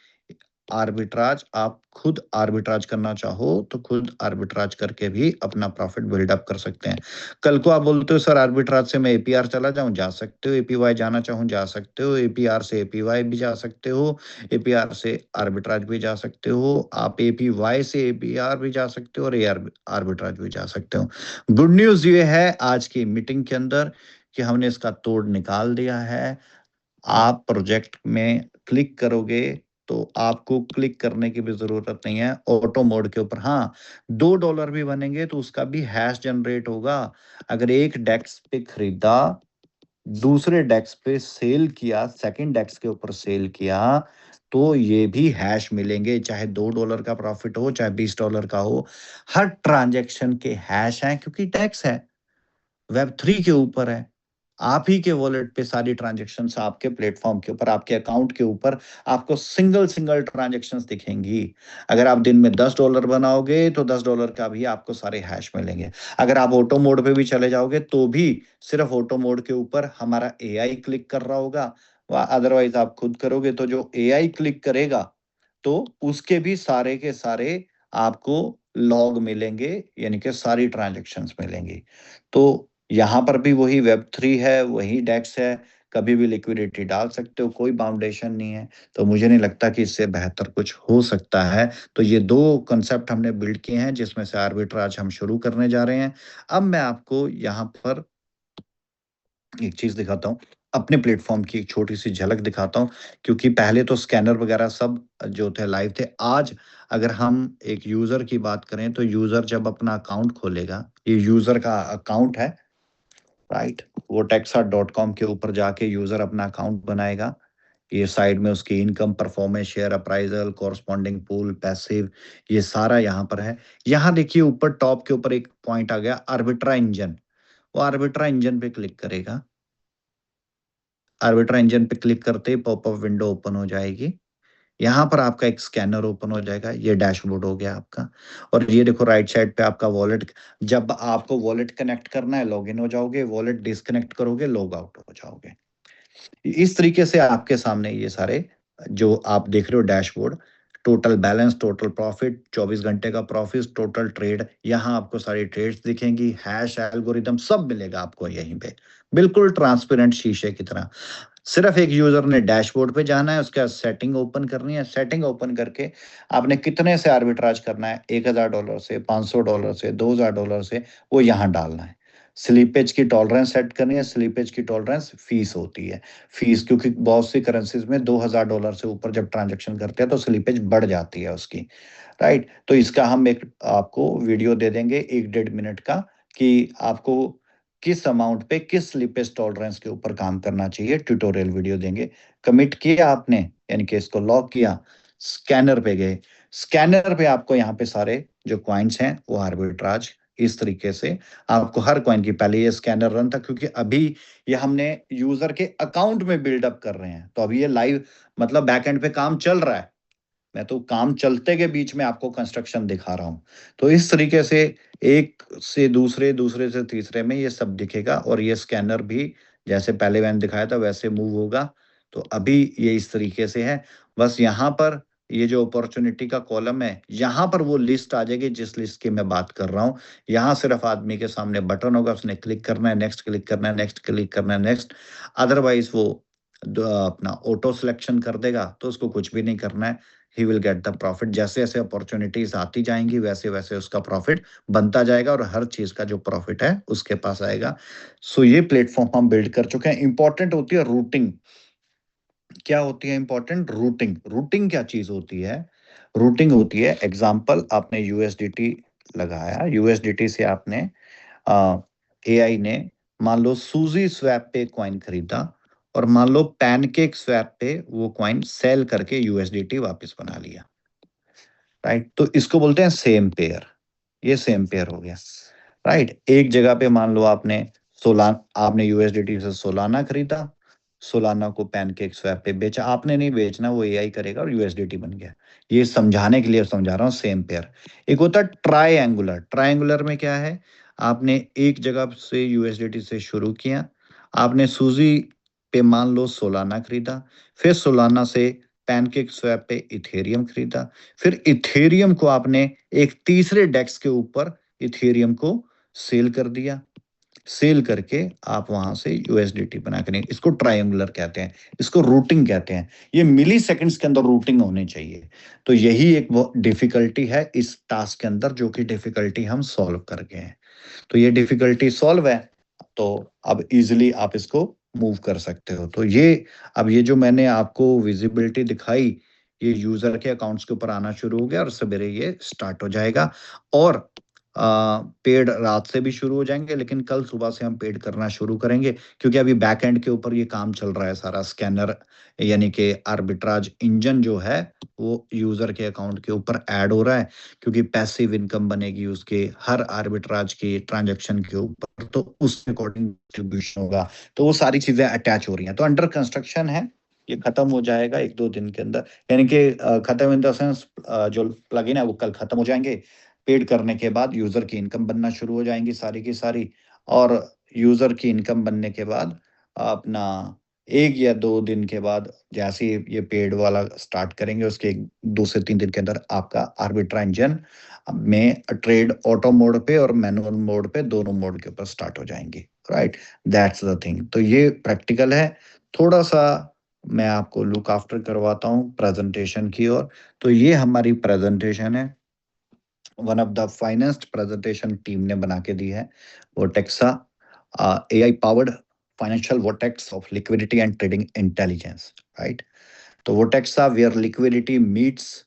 आर्बिट्राज, आप खुद आर्बिट्राज करना चाहो तो खुद आर्बिट्राज करके भी अपना प्रॉफिट बिल्डअप कर सकते हैं। कल को आप बोलते हो सर आर्बिट्राज से मैं एपीआर चला जाऊं, जा सकते हो। एपीवाई जाना चाहूं, जा सकते हो। एपीआर से एपीवाई भी जा सकते हो। एपीआर से आर्बिट्राज भी जा सकते हो। आप एपीवाई से एपीआर भी जा सकते हो और एआर आर्बिट्राज भी जा सकते हो। गुड न्यूज ये है आज की मीटिंग के अंदर कि हमने इसका तोड़ निकाल दिया है। आप प्रोजेक्ट में क्लिक करोगे तो आपको क्लिक करने की भी जरूरत नहीं है। ऑटो मोड के ऊपर, हाँ, $2 भी बनेंगे तो उसका भी हैश जनरेट होगा। अगर एक डेस्क पे खरीदा, दूसरे डेस्क पे सेल किया, सेकंड डेस्क के ऊपर सेल किया, तो ये भी हैश मिलेंगे। चाहे $2 का प्रॉफिट हो, चाहे $20 का हो, हर ट्रांजैक्शन के हैश हैं, क्योंकि टैक्स है, वेब 3 के ऊपर है। आप ही के वॉलेट पे सारी ट्रांजैक्शंस, आपके प्लेटफॉर्म के ऊपर, आपके अकाउंट के ऊपर आपको सिंगल सिंगल ट्रांजैक्शंस दिखेंगी। अगर आप दिन में $10 बनाओगे तो $10 का भी आपको सारे हैश मिलेंगे। अगर आप ऑटो मोड पे भी चले जाओगे तो भी सिर्फ ऑटो मोड के ऊपर हमारा एआई क्लिक कर रहा होगा। अदरवाइज आप खुद करोगे तो जो एआई क्लिक करेगा तो उसके भी सारे के सारे आपको लॉग मिलेंगे, यानी कि सारी ट्रांजैक्शंस मिलेंगी। तो यहाँ पर भी वही वेब 3 है, वही डेक्स है। कभी भी लिक्विडिटी डाल सकते हो, कोई बाउंडेशन नहीं है। तो मुझे नहीं लगता कि इससे बेहतर कुछ हो सकता है। तो ये दो कंसेप्ट हमने बिल्ड किए हैं जिसमें से आर्बिट्राज हम शुरू करने जा रहे हैं। अब मैं आपको यहाँ पर एक चीज दिखाता हूँ, अपने प्लेटफॉर्म की एक छोटी सी झलक दिखाता हूँ, क्योंकि पहले तो स्कैनर वगैरह सब जो थे लाइव थे। आज अगर हम एक यूजर की बात करें तो यूजर जब अपना अकाउंट खोलेगा, ये यूजर का अकाउंट है, राइट? वो texart.com के ऊपर जाके यूजर अपना अकाउंट बनाएगा। ये साइड में उसकी income, performance, share appraisal, corresponding pool, passive, ये सारा यहाँ पर है। यहाँ देखिए ऊपर टॉप के ऊपर एक पॉइंट आ गया, आर्बिट्रा इंजन। वो आर्बिट्रा इंजन पे क्लिक करेगा। आर्बिट्रा इंजन पे क्लिक करते ही पॉपअप विंडो ओपन हो जाएगी। यहाँ पर आपका एक स्कैनर ओपन हो जाएगा। ये डैशबोर्ड हो गया आपका। और ये देखो राइट साइड पे आपका वॉलेट। जब आपको वॉलेट कनेक्ट करना है, लॉगिन हो जाओगे, वॉलेट डिस्कनेक्ट करोगे, लॉग आउट हो जाओगे। इस तरीके से आपके सामने ये सारे जो आप देख रहे हो dashboard, total balance, total profit, 24 घंटे का प्रॉफिट, टोटल ट्रेड, यहाँ आपको सारी ट्रेड्स दिखेंगी, हैश, एल्गोरिदम सब मिलेगा आपको यहीं पे, बिल्कुल ट्रांसपेरेंट शीशे की तरह। सिर्फ एक यूजर ने डैशबोर्ड पे जाना है, उसके बाद सेटिंग ओपन करनी है। सेटिंग ओपन करके आपने कितने से आर्बिट्राज करना है, $1000 से, $500 से, $2000 से, वो यहाँ डालना है। स्लीपेज की टॉलरेंस सेट करनी है। स्लीपेज की टॉलरेंस फीस होती है। फीस, क्योंकि बहुत सी करेंसीज में $2000 से ऊपर जब ट्रांजेक्शन करते हैं तो स्लीपेज बढ़ जाती है उसकी, राइट? तो इसका हम एक आपको वीडियो दे देंगे 1-1.5 मिनट का, कि आपको किस अमाउंट पे किस स्लिपेज टॉलरेंस के ऊपर काम करना चाहिए, ट्यूटोरियल वीडियो देंगे। कमिट किया आपने, यानी कि इसको लॉक किया, स्कैनर पे गए, स्कैनर पे आपको यहाँ पे सारे जो कॉइन्स हैं वो आर्बिट्राज इस तरीके से आपको हर कॉइन की, पहले ये स्कैनर रन था क्योंकि अभी ये हमने यूजर के अकाउंट में बिल्डअप कर रहे हैं, तो अभी ये लाइव मतलब बैकएंड पे काम चल रहा है। मैं तो काम चलते के बीच में आपको कंस्ट्रक्शन दिखा रहा हूँ। तो इस तरीके से एक से दूसरे, दूसरे से तीसरे में ये सब दिखेगा और ये स्कैनर भी जैसे पहले मैंने दिखाया था वैसे मूव होगा। तो अभी ये इस तरीके से है। बस यहाँ पर ये जो अपॉर्चुनिटी का कॉलम है, यहाँ पर वो लिस्ट आ जाएगी जिस लिस्ट की मैं बात कर रहा हूँ। यहाँ सिर्फ आदमी के सामने बटन होगा, उसने क्लिक करना है, नेक्स्ट क्लिक करना है, नेक्स्ट क्लिक करना है, नेक्स्ट। अदरवाइज वो अपना ऑटो सिलेक्शन कर देगा, तो उसको कुछ भी नहीं करना है। He will get the profit. जैसे जैसे अपॉर्चुनिटीज आती जाएंगी वैसे वैसे उसका प्रॉफिट बनता जाएगा और हर चीज का जो प्रॉफिट है उसके पास आएगा। सो ये प्लेटफॉर्म हम बिल्ड कर चुके हैं। इंपॉर्टेंट होती है रूटिंग। क्या होती है इंपॉर्टेंट? रूटिंग। रूटिंग क्या चीज होती है? रूटिंग होती है, एग्जाम्पल आपने यूएसडीटी लगाया, यूएसडीटी से आपने एआई ने मान लो सूजी स्वैप पे कॉइन खरीदा और मान लो पैनकेक स्वैप पे वो कॉइन सेल करके यूएसडीटी वापस बना लिया, राइट? तो इसको बोलते हैं सेम पेयर। ये सेम पेयर हो गया, राइट? एक जगह पे मान लो आपने आपने यूएसडीटी से सोलाना खरीदा, सोलाना को पैनकेक स्वैप पे बेचा। आपने नहीं बेचना, वो एआई करेगा और यूएसडीटी बन गया। ये समझाने के लिए समझा रहा हूँ, सेम पेयर। एक होता है ट्रायंगुलर। ट्रायंगुलर में क्या है? आपने एक जगह से यूएसडीटी से शुरू किया, आपने सूजी पे मान लो सोलाना खरीदा, फिर सोलाना से पैनकेक स्वैप पे इथेरियम खरीदा, फिर इथेरियम को आपने एक तीसरे डेक्स के ऊपर इथेरियम को सेल कर दिया। सेल करके आप वहां से यूएसडीटी बना के नहीं, इसको ट्रायंगुलर कहते हैं, इसको रूटिंग कहते हैं। ये मिली सेकंड्स के अंदर रूटिंग होनी चाहिए। तो यही एक वो डिफिकल्टी है इस टास्क के अंदर, जो कि डिफिकल्टी हम सॉल्व कर गए हैं। तो ये डिफिकल्टी सॉल्व है, तो अब इजिली आप इसको मूव कर सकते हो। तो ये अब ये जो मैंने आपको विजिबिलिटी दिखाई, ये यूजर के अकाउंट्स के ऊपर आना शुरू हो गया और सवेरे ये स्टार्ट हो जाएगा। और पेड रात से भी शुरू हो जाएंगे, लेकिन कल सुबह से हम पेड करना शुरू करेंगे क्योंकि अभी बैक एंड के ऊपर ये काम चल रहा है सारा। स्कैनर यानी कि आर्बिट्राज इंजन जो है वो यूजर के अकाउंट के ऊपर ऐड हो रहा है, क्योंकि पैसिव इनकम बनेगी उसके हर आर्बिट्राज के ट्रांजैक्शन के ऊपर, तो उस अकॉर्डिंग डिस्ट्रीब्यूशन होगा। तो वो सारी चीजें अटैच हो रही हैं, तो अंडर कंस्ट्रक्शन है। ये खत्म हो जाएगा एक दो दिन के अंदर, यानी कि खत्म इन द सेंस जो प्लगइन है वो कल खत्म हो जाएंगे। पेड करने के बाद यूजर की इनकम बनना शुरू हो जाएंगी सारी की सारी। और यूजर की इनकम बनने के बाद अपना एक या दो दिन के बाद जैसे ही ये पेड वाला स्टार्ट करेंगे, उसके 2 से 3 दिन के अंदर आपका आर्बिट्रा इंजन में ट्रेड ऑटो मोड पे और मैनुअल मोड पे, दोनों मोड के ऊपर स्टार्ट हो जाएंगी, राइट? That's the thing. तो ये प्रैक्टिकल है। थोड़ा सा मैं आपको लुक आफ्टर करवाता हूँ प्रेजेंटेशन की ओर। तो ये हमारी प्रेजेंटेशन है, one of the finest presentation team ने बना के दी है। Vertexa AI powered financial vertex of liquidity and trading intelligence, right? तो Vertexa where liquidity meets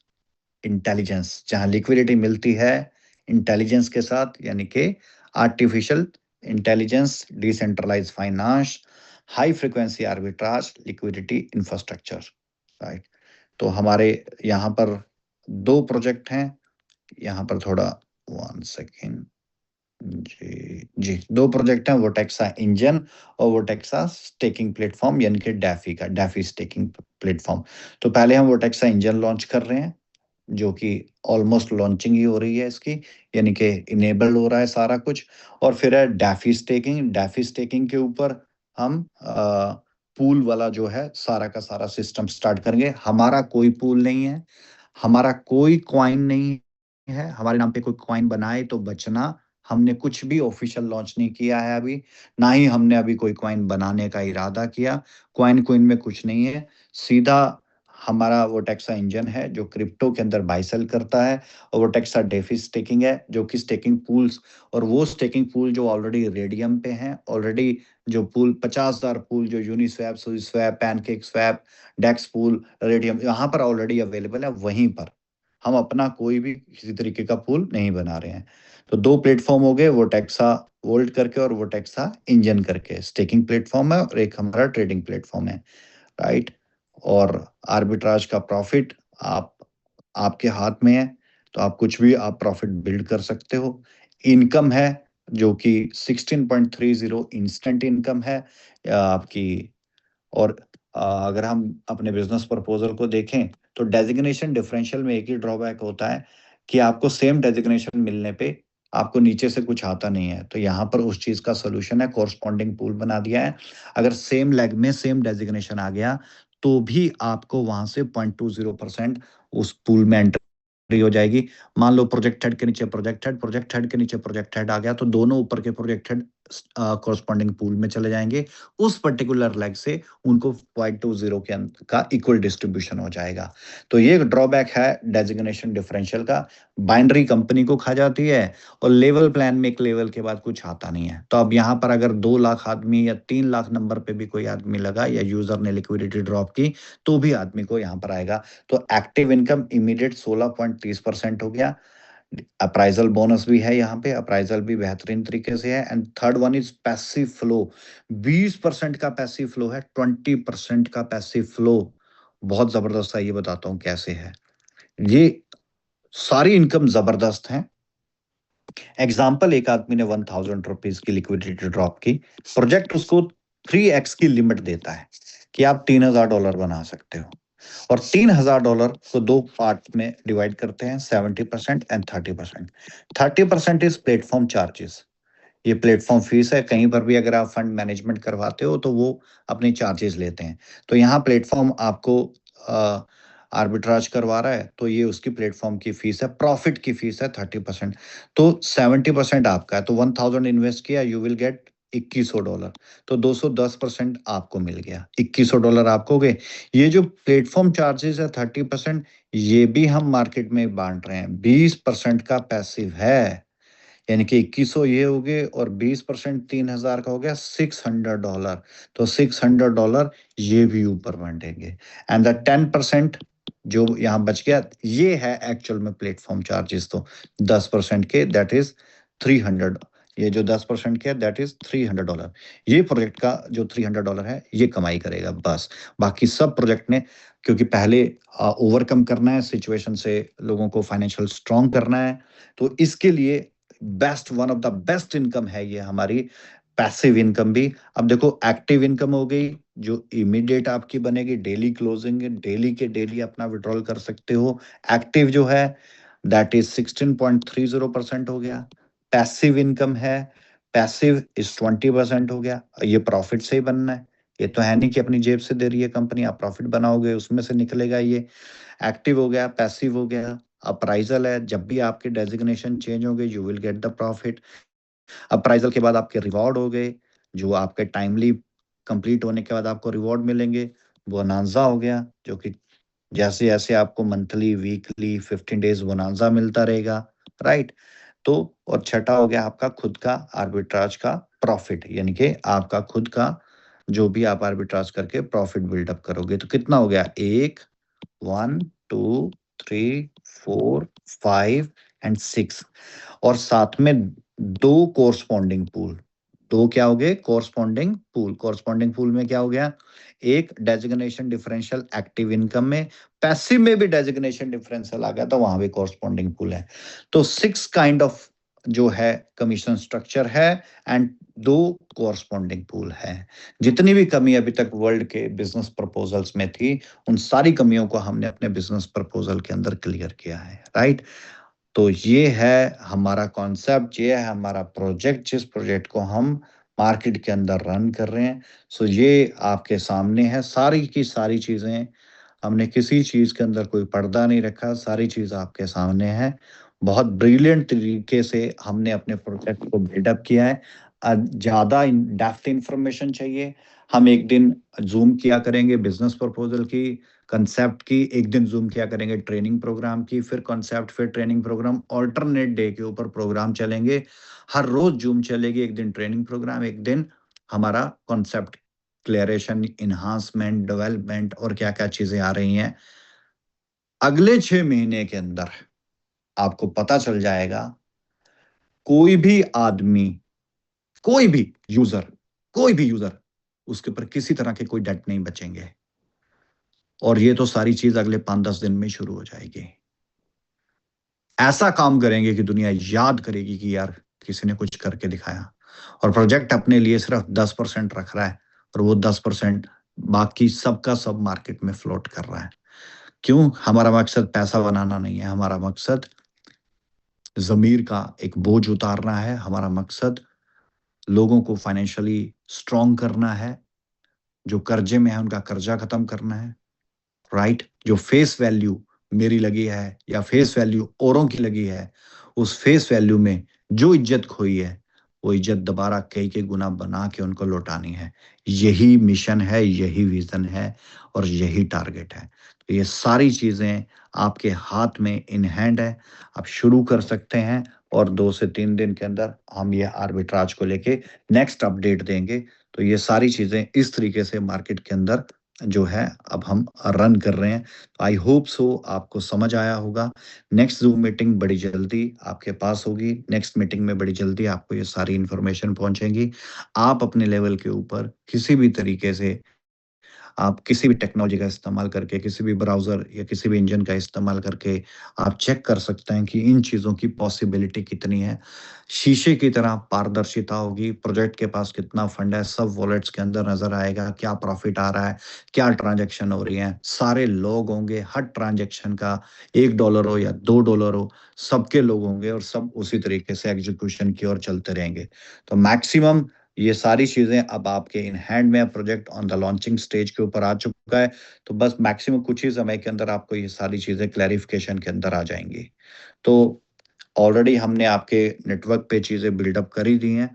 intelligence, जहां लिक्विडिटी मिलती है इंटेलिजेंस के साथ, यानी कि artificial intelligence, decentralize finance, high frequency arbitrage, liquidity infrastructure, right? तो हमारे यहाँ पर 2 प्रोजेक्ट हैं। यहाँ पर थोड़ा 1 सेकेंड, जी जी, 2 प्रोजेक्ट हैं, वोटेक्सा इंजन और वोटेक्सा स्टेकिंग प्लेटफॉर्म, यानी कि डैफी का, डैफी स्टेकिंग प्लेटफॉर्म। तो पहले हम वोटेक्सा इंजन लॉन्च कर रहे हैं, जो कि ऑलमोस्ट लॉन्चिंग ही हो रही है इसकी, यानी कि इनेबल हो रहा है सारा कुछ। और फिर है डैफी स्टेकिंग। डैफी स्टेकिंग के ऊपर हम पूल वाला जो है सारा का सारा सिस्टम स्टार्ट करेंगे। हमारा कोई पूल नहीं है, हमारा कोई क्वाइन नहीं है, हमारे नाम पे कोई क्वाइन बनाए तो बचना। हमने कुछ भी ऑफिशियल लॉन्च नहीं किया है अभी, ना ही हमने अभी कोई क्वाइन बनाने का इरादा किया। क्वाइन क्विन में कुछ नहीं है, सीधा हमारा वोटेक्सा इंजन है जो क्रिप्टो के अंदर बाय सेल करता है, और वोटेक्सा डेफी स्टेकिंग है जो कि स्टेकिंग पूल्स, और वो स्टेकिंग पूल जो ऑलरेडी रेडियम पे हैं, ऑलरेडी जो पूल 50,000 पूल जो यूनिस्वैप, सुईस्वैप, पैनकेक स्वैप, डेक्स पूल, रेडियम यहाँ पर ऑलरेडी अवेलेबल है, वहीं पर हम अपना कोई भी किसी तरीके का पूल नहीं बना रहे हैं। तो दो प्लेटफॉर्म हो गए, वोटेक्सा वोल्ट करके और वोटेक्सा इंजन करके, स्टेकिंग प्लेटफॉर्म है और एक हमारा ट्रेडिंग प्लेटफॉर्म है, राइट। और आर्बिट्राज का प्रॉफिट आपके हाथ में है, तो आप कुछ भी आप प्रॉफिट बिल्ड कर सकते हो। इनकम है जो कि 16.30 इंस्टेंट इनकम है आपकी। और अगर हम अपने बिजनेस प्रपोजल को देखें तो डेजिग्नेशन डिफरेंशियल में एक ही ड्रॉबैक होता है कि आपको सेम डेजिग्नेशन मिलने पे आपको नीचे से कुछ आता नहीं है, तो यहाँ पर उस चीज का सोल्यूशन है, कोरस्पॉन्डिंग पूल बना दिया है। अगर सेम लेग में सेम डेजिग्नेशन आ गया तो भी आपको वहां से 0.20% उस पूल में एंट्री हो जाएगी। मान लो प्रोजेक्ट हेड के नीचे प्रोजेक्ट हेड के नीचे प्रोजेक्ट हेड आ गया, तो दोनों ऊपर के प्रोजेक्ट हेड कोरस्पॉन्डिंग पूल में चले जाएंगे। उस पर्टिकुलर लेग से उनको 0.20 का इक्वल डिस्ट्रीब्यूशन हो जाएगा। तो ये ड्रॉबैक है डेजिग्नेशन डिफरेंशियल का, बाइनरी कंपनी को खा जाती है और लेवल प्लान में एक लेवल के बाद कुछ आता नहीं है। तो अब यहाँ पर अगर 2 लाख आदमी या 3 लाख नंबर पे भी कोई आदमी लगा या यूजर ने लिक्विडिटी ड्रॉप की तो भी आदमी को यहाँ पर आएगा। तो एक्टिव इनकम इमीडिएट 16.30% हो गया। अप्राइजल बोनस भी है, यहाँ पे अप्राइजल भी बेहतरीन तरीके से है। And third one is passive flow. 20% का पैसिव फ्लो है, 20% का पैसिव फ्लो। बहुत जबरदस्त है, ये बताता हूं कैसे है। ये सारी इनकम जबरदस्त है। एग्जाम्पल, एक आदमी ने 1000 रुपीज की लिक्विडिटी ड्रॉप की, प्रोजेक्ट उसको 3x की लिमिट देता है कि आप $3000 बना सकते हो, और $3000 को दो पार्ट में डिवाइड करते हैं, 70% एंड 30%। 30% इज प्लेटफॉर्म चार्जेस, ये प्लेटफॉर्म फीस है। कहीं पर भी अगर आप फंड मैनेजमेंट करवाते हो तो वो अपने चार्जेस लेते हैं। तो यहाँ प्लेटफॉर्म आपको आर्बिट्राज करवा रहा है तो ये उसकी प्लेटफॉर्म की फीस है, प्रॉफिट की फीस है 30%। तो 70% आपका है, तो 1000 इन्वेस्ट किया, यू विल गेट $2100, तो 210% आपको मिल गया, $2100 आपको गए। ये जो प्लेटफॉर्म चार्जेस है 30%, ये भी हम मार्केट में बांट रहे हैं। 20% का पैसिव है, यानी कि 2100 ये हो गए, और 20% 3000 का हो गया $600। तो $600 ये भी ऊपर बांटेंगे। एंड द 10% जो यहाँ बच गया, ये है एक्चुअल में प्लेटफॉर्म चार्जेस। तो 10% के दैट इज 300, ये जो 10% के दैट इज $300। ये प्रोजेक्ट का जो $300 है ये कमाई करेगा बस। बाकी सब प्रोजेक्ट ने, क्योंकि पहले ओवरकम करना है सिचुएशन से, लोगों को फाइनेंशियल स्ट्रांग करना है, तो इसके लिए best, one of the best income है ये हमारी पैसिव इनकम भी। अब देखो, एक्टिव इनकम हो गई जो इमीडिएट आपकी बनेगी, डेली क्लोजिंग, डेली के डेली अपना विड्रॉल कर सकते हो। एक्टिव जो है दैट इज 16.30% हो गया। पैसिव इनकम है, पैसिव इज 20% हो गया। ये प्रॉफिट से ही बनना है, ये तो है नहीं कि अपनी जेब से दे रही है कंपनी, आप प्रॉफिट बनाओगे उसमें से निकलेगा ये। एक्टिव हो गया, पैसिव हो गया, अप्राइजल है, जब भी आपके डेजिग्नेशन चेंज होंगे you will get the profit. Appraisal के बाद आपके रिवॉर्ड हो गए, जो आपके टाइमली कंप्लीट होने के बाद आपको रिवॉर्ड मिलेंगे। बोनांजा हो गया, जो कि जैसे जैसे आपको मंथली, वीकली, 15 डेज बोनांजा मिलता रहेगा, राइट। तो और छठा हो गया आपका खुद का आर्बिट्राज का प्रॉफिट, यानी कि आपका खुद का जो भी आप आर्बिट्राज करके प्रॉफिट बिल्डअप करोगे। तो कितना हो गया, 1 2 3 4 5 एंड 6, और साथ में दो कोरस्पॉन्डिंग पूल। दो क्या हो गए, कोरस्पॉन्डिंग पूल। कोरस्पॉन्डिंग पूल में क्या हो गया, एक डेजिग्नेशन डिफरेंशियल एक्टिव इनकम में, पैसिव में भी डेजिग्नेशन डिफरेंशियल आ गया, तो वहां भी कोरस्पॉन्डिंग पूल है। तो 6 काइंड ऑफ जो है कमीशन स्ट्रक्चर है, एंड दो कोरस्पॉन्डिंग पूल है। जितनी भी कमी अभी तक वर्ल्ड के बिजनेस प्रपोजल्स में थी, उन सारी कमियों को हमने अपने बिजनेस प्रपोजल के अंदर क्लियर किया है, राइट। तो ये है हमारा कॉन्सेप्ट, ये है हमारा प्रोजेक्ट, जिस प्रोजेक्ट को हम मार्केट के अंदर रन कर रहे हैं। सो ये आपके सामने है, सारी की सारी चीजें, हमने किसी चीज के अंदर कोई पर्दा नहीं रखा, सारी चीज आपके सामने है। बहुत ब्रिलियंट तरीके से हमने अपने प्रोजेक्ट को बिल्डअप किया है। ज्यादा डेप्थ इंफॉर्मेशन चाहिए, हम एक दिन जूम किया करेंगे बिजनेस प्रपोजल की, कंसेप्ट की, एक दिन जूम किया करेंगे ट्रेनिंग प्रोग्राम की, फिर कंसेप्ट, फिर ट्रेनिंग प्रोग्राम, ऑल्टरनेट डे के ऊपर प्रोग्राम चलेंगे। हर रोज जूम चलेगी, एक दिन ट्रेनिंग प्रोग्राम, एक दिन हमारा कॉन्सेप्ट क्लियरेशन, इन्हांसमेंट, डेवलपमेंट, और क्या क्या चीजें आ रही हैं। अगले 6 महीने के अंदर आपको पता चल जाएगा कोई भी आदमी, कोई भी यूजर उसके ऊपर किसी तरह के कोई डेट नहीं बचेंगे। और ये तो सारी चीज अगले 5-10 दिन में शुरू हो जाएगी। ऐसा काम करेंगे कि दुनिया याद करेगी कि यार किसी ने कुछ करके दिखाया। और प्रोजेक्ट अपने लिए सिर्फ 10% रख रहा है और वो 10% बाकी सबका सब मार्केट में फ्लोट कर रहा है। क्यों? हमारा मकसद पैसा बनाना नहीं है, हमारा मकसद जमीर का एक बोझ उतारना है, हमारा मकसद लोगों को फाइनेंशियली स्ट्रांग करना है, जो कर्जे में है उनका कर्जा खत्म करना है, राइट? जो फेस वैल्यू मेरी लगी है या फेस वैल्यू औरों की लगी है, उस फेस वैल्यू में जो इज्जत खोई है वो इज्जत दोबारा कई गुना बना के उनको लौटानी है। यही मिशन है, यही विजन है और यही टारगेट है। तो ये सारी चीजें आपके हाथ में इन हैंड है, आप शुरू कर सकते हैं और 2 से 3 दिन के अंदर हम ये आर्बिट्राज को लेके नेक्स्ट अपडेट देंगे। तो ये सारी चीजें इस तरीके से मार्केट के अंदर जो है अब हम रन कर रहे हैं। आई होप सो आपको समझ आया होगा। नेक्स्ट ज़ूम मीटिंग बड़ी जल्दी आपके पास होगी। नेक्स्ट मीटिंग में बड़ी जल्दी आपको ये सारी इन्फॉर्मेशन पहुँचेगी। आप अपने लेवल के ऊपर किसी भी तरीके से आप किसी भी टेक्नोलॉजी का इस्तेमाल करके, किसी भी ब्राउज़र या किसी भी इंजन का इस्तेमाल करके आप चेक कर सकते हैं कि इन चीज़ों की पॉसिबिलिटी कितनी है। शीशे की तरह पारदर्शिता होगी, प्रोजेक्ट के पास कितना फंड है, सब वॉलेट्स के अंदर नज़र आएगा, क्या प्रॉफ़िट आ रहा है, क्या ट्रांज़ैक्शन हो रही हैं, सारे लॉग होंगे, हर ट्रांज़ैक्शन का $1 हो या $2 हो, सबके लॉग होंगे और सब उसी तरीके से एग्ज़ीक्यूशन की ओर चलते रहेंगे। तो मैक्सिमम ये सारी चीज़ें अब आपके इन हैंड में है, project on the launching stage के ऊपर आ चुका है, तो बस मैक्सिमम कुछ ही समय के अंदर आपको ये सारी चीज़ें क्लैरिफ़िकेशन के अंदर आ जाएँगी। तो ऑलरेडी हमने आपके नेटवर्क पे चीज़ें बिल्डअप कर ही दी हैं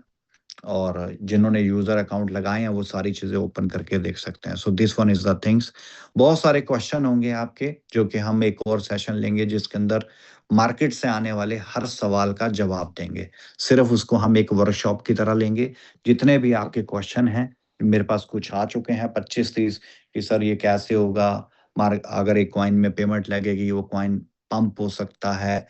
और जिन्होंने यूज़र अकाउंट लगाए हैं, वो सारी चीज़ें ओपन करके देख सकते हैं। So this one is the things. बहुत सारे क्वेश्चन होंगे आपके, जो कि हम एक और सेशन लेंगे, जिसके अंदर मार्केट से आने वाले हर सवाल का जवाब देंगे। सिर्फ़ उसको हम एक वर्कशॉप की तरह लेंगे। जितने भी आपके क्वेश्चन हैं, मेरे पास कुछ आ चुके हैं 25-30 कि सर ये कैसे होगा? अगर एक कॉइन में पेमेंट लगेगी, वो कॉइन पंप हो सकता है,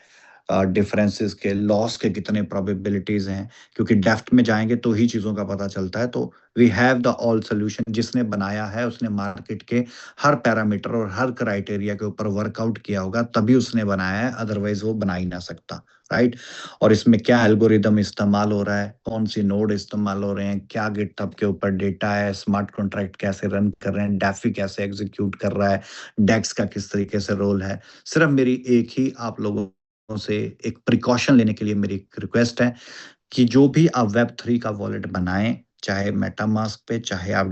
डिफरेंसेस के, लॉस के कितने प्रोबेबिलिटीज़ हैं, क्योंकि डेप्थ में जाएँगे तो ही चीज़ों का पता चलता है। तो we have the all solution. जिसने बनाया है उसने मार्केट के हर पैरामीटर और हर क्राइटेरिया के ऊपर वर्कआउट किया होगा, तभी उसने बनाया है, अदरवाइज़ वो बना ही ना सकता, राइट? और इसमें क्या एल्गोरिदम इस्तेमाल हो रहा है, कौन-सी नोड इस्तेमाल हो रहे हैं, क्या गिटहब के ऊपर डेटा है, स्मार्ट कॉन्ट्रैक्ट कैसे रन कर रहे हैं, डेफी कैसे एग्ज़ीक्यूट कर रहा है, डेक्स का किस तरीके से रोल है। सिर्फ़ मेरी एक ही आप लोगों से एक प्रिकॉशन लेने के लिए मेरी एक रिक्वेस्ट है कि जो भी आप वेब 3 का वॉलेट बनाएँ, चाहे मेटामास्क पे, चाहे आप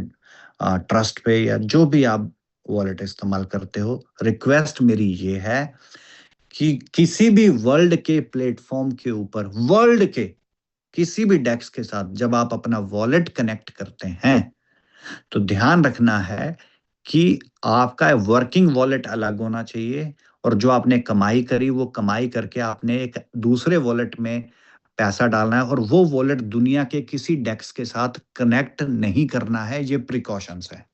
ट्रस्ट पे या जो भी आप वॉलेट इस्तेमाल करते हो, रिक्वेस्ट मेरी ये है कि किसी भी वर्ल्ड के प्लेटफ़ॉर्म के ऊपर, वर्ल्ड के किसी भी डेक्स के साथ जब आप अपना वॉलेट कनेक्ट करते हैं, तो ध्यान रखना है कि आपका वर्किंग वॉलेट अलग होना चाहिए और जो आपने कमाई करी, वो कमाई करके आपने एक दूसरे वॉलेट में पैसा डालना है और वो वॉलेट दुनिया के किसी डेक्स के साथ कनेक्ट नहीं करना है। ये प्रिकॉशंस है।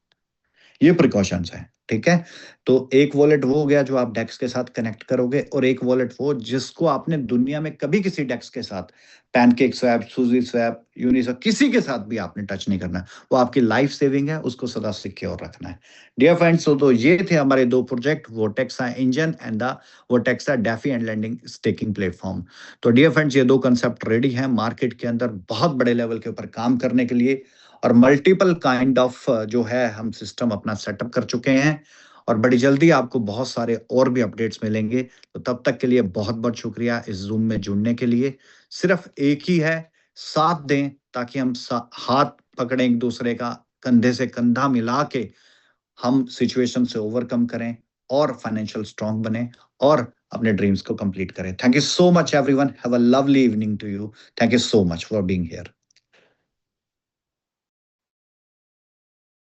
ये प्रिकॉशंस हैं, ठीक है? तो एक वॉलेट वो हो गया जो आप डेक्स के साथ कनेक्ट करोगे और एक वॉलेट वो जिसको आपने दुनिया में कभी किसी डेक्स के साथ पैनकेक स्वैप, सुजी स्वैप, यूनिस्वैप किसी के साथ भी आपने टच नहीं करना है। वो आपकी लाइफ सेविंग है, उसको सदा सिक्योर रखना है। डियर फ्रेंड्स, तो ये थे हमारे 2 project, Votexa engine and the Votexa DeFi and lending staking platform. तो डियर फ्रेंड्स, ये 2 कांसेप्ट रेडी हैं मार्केट के अंदर बहुत बड़े लेवल के ऊपर काम करने के लिए और मल्टीपल काइंड ऑफ जो है हम सिस्टम अपना सेटअप कर चुके हैं और बड़ी जल्दी आपको बहुत सारे और भी अपडेट्स मिलेंगे। तो तब तक के लिए बहुत-बहुत शुक्रिया इस ज़ूम में जुड़ने के लिए। सिर्फ एक ही है, साथ दें ताकि हम सा हाथ पकड़ें एक-दूसरे का, कंधे से कंधा मिला के हम सिचुएशन से ओवरकम करें और फाइनेंशियल स्ट्रांग बनें और अपने ड्रीम्स को कंप्लीट करें। Thank you so much everyone. Have a lovely evening to you. Thank you so much for being here.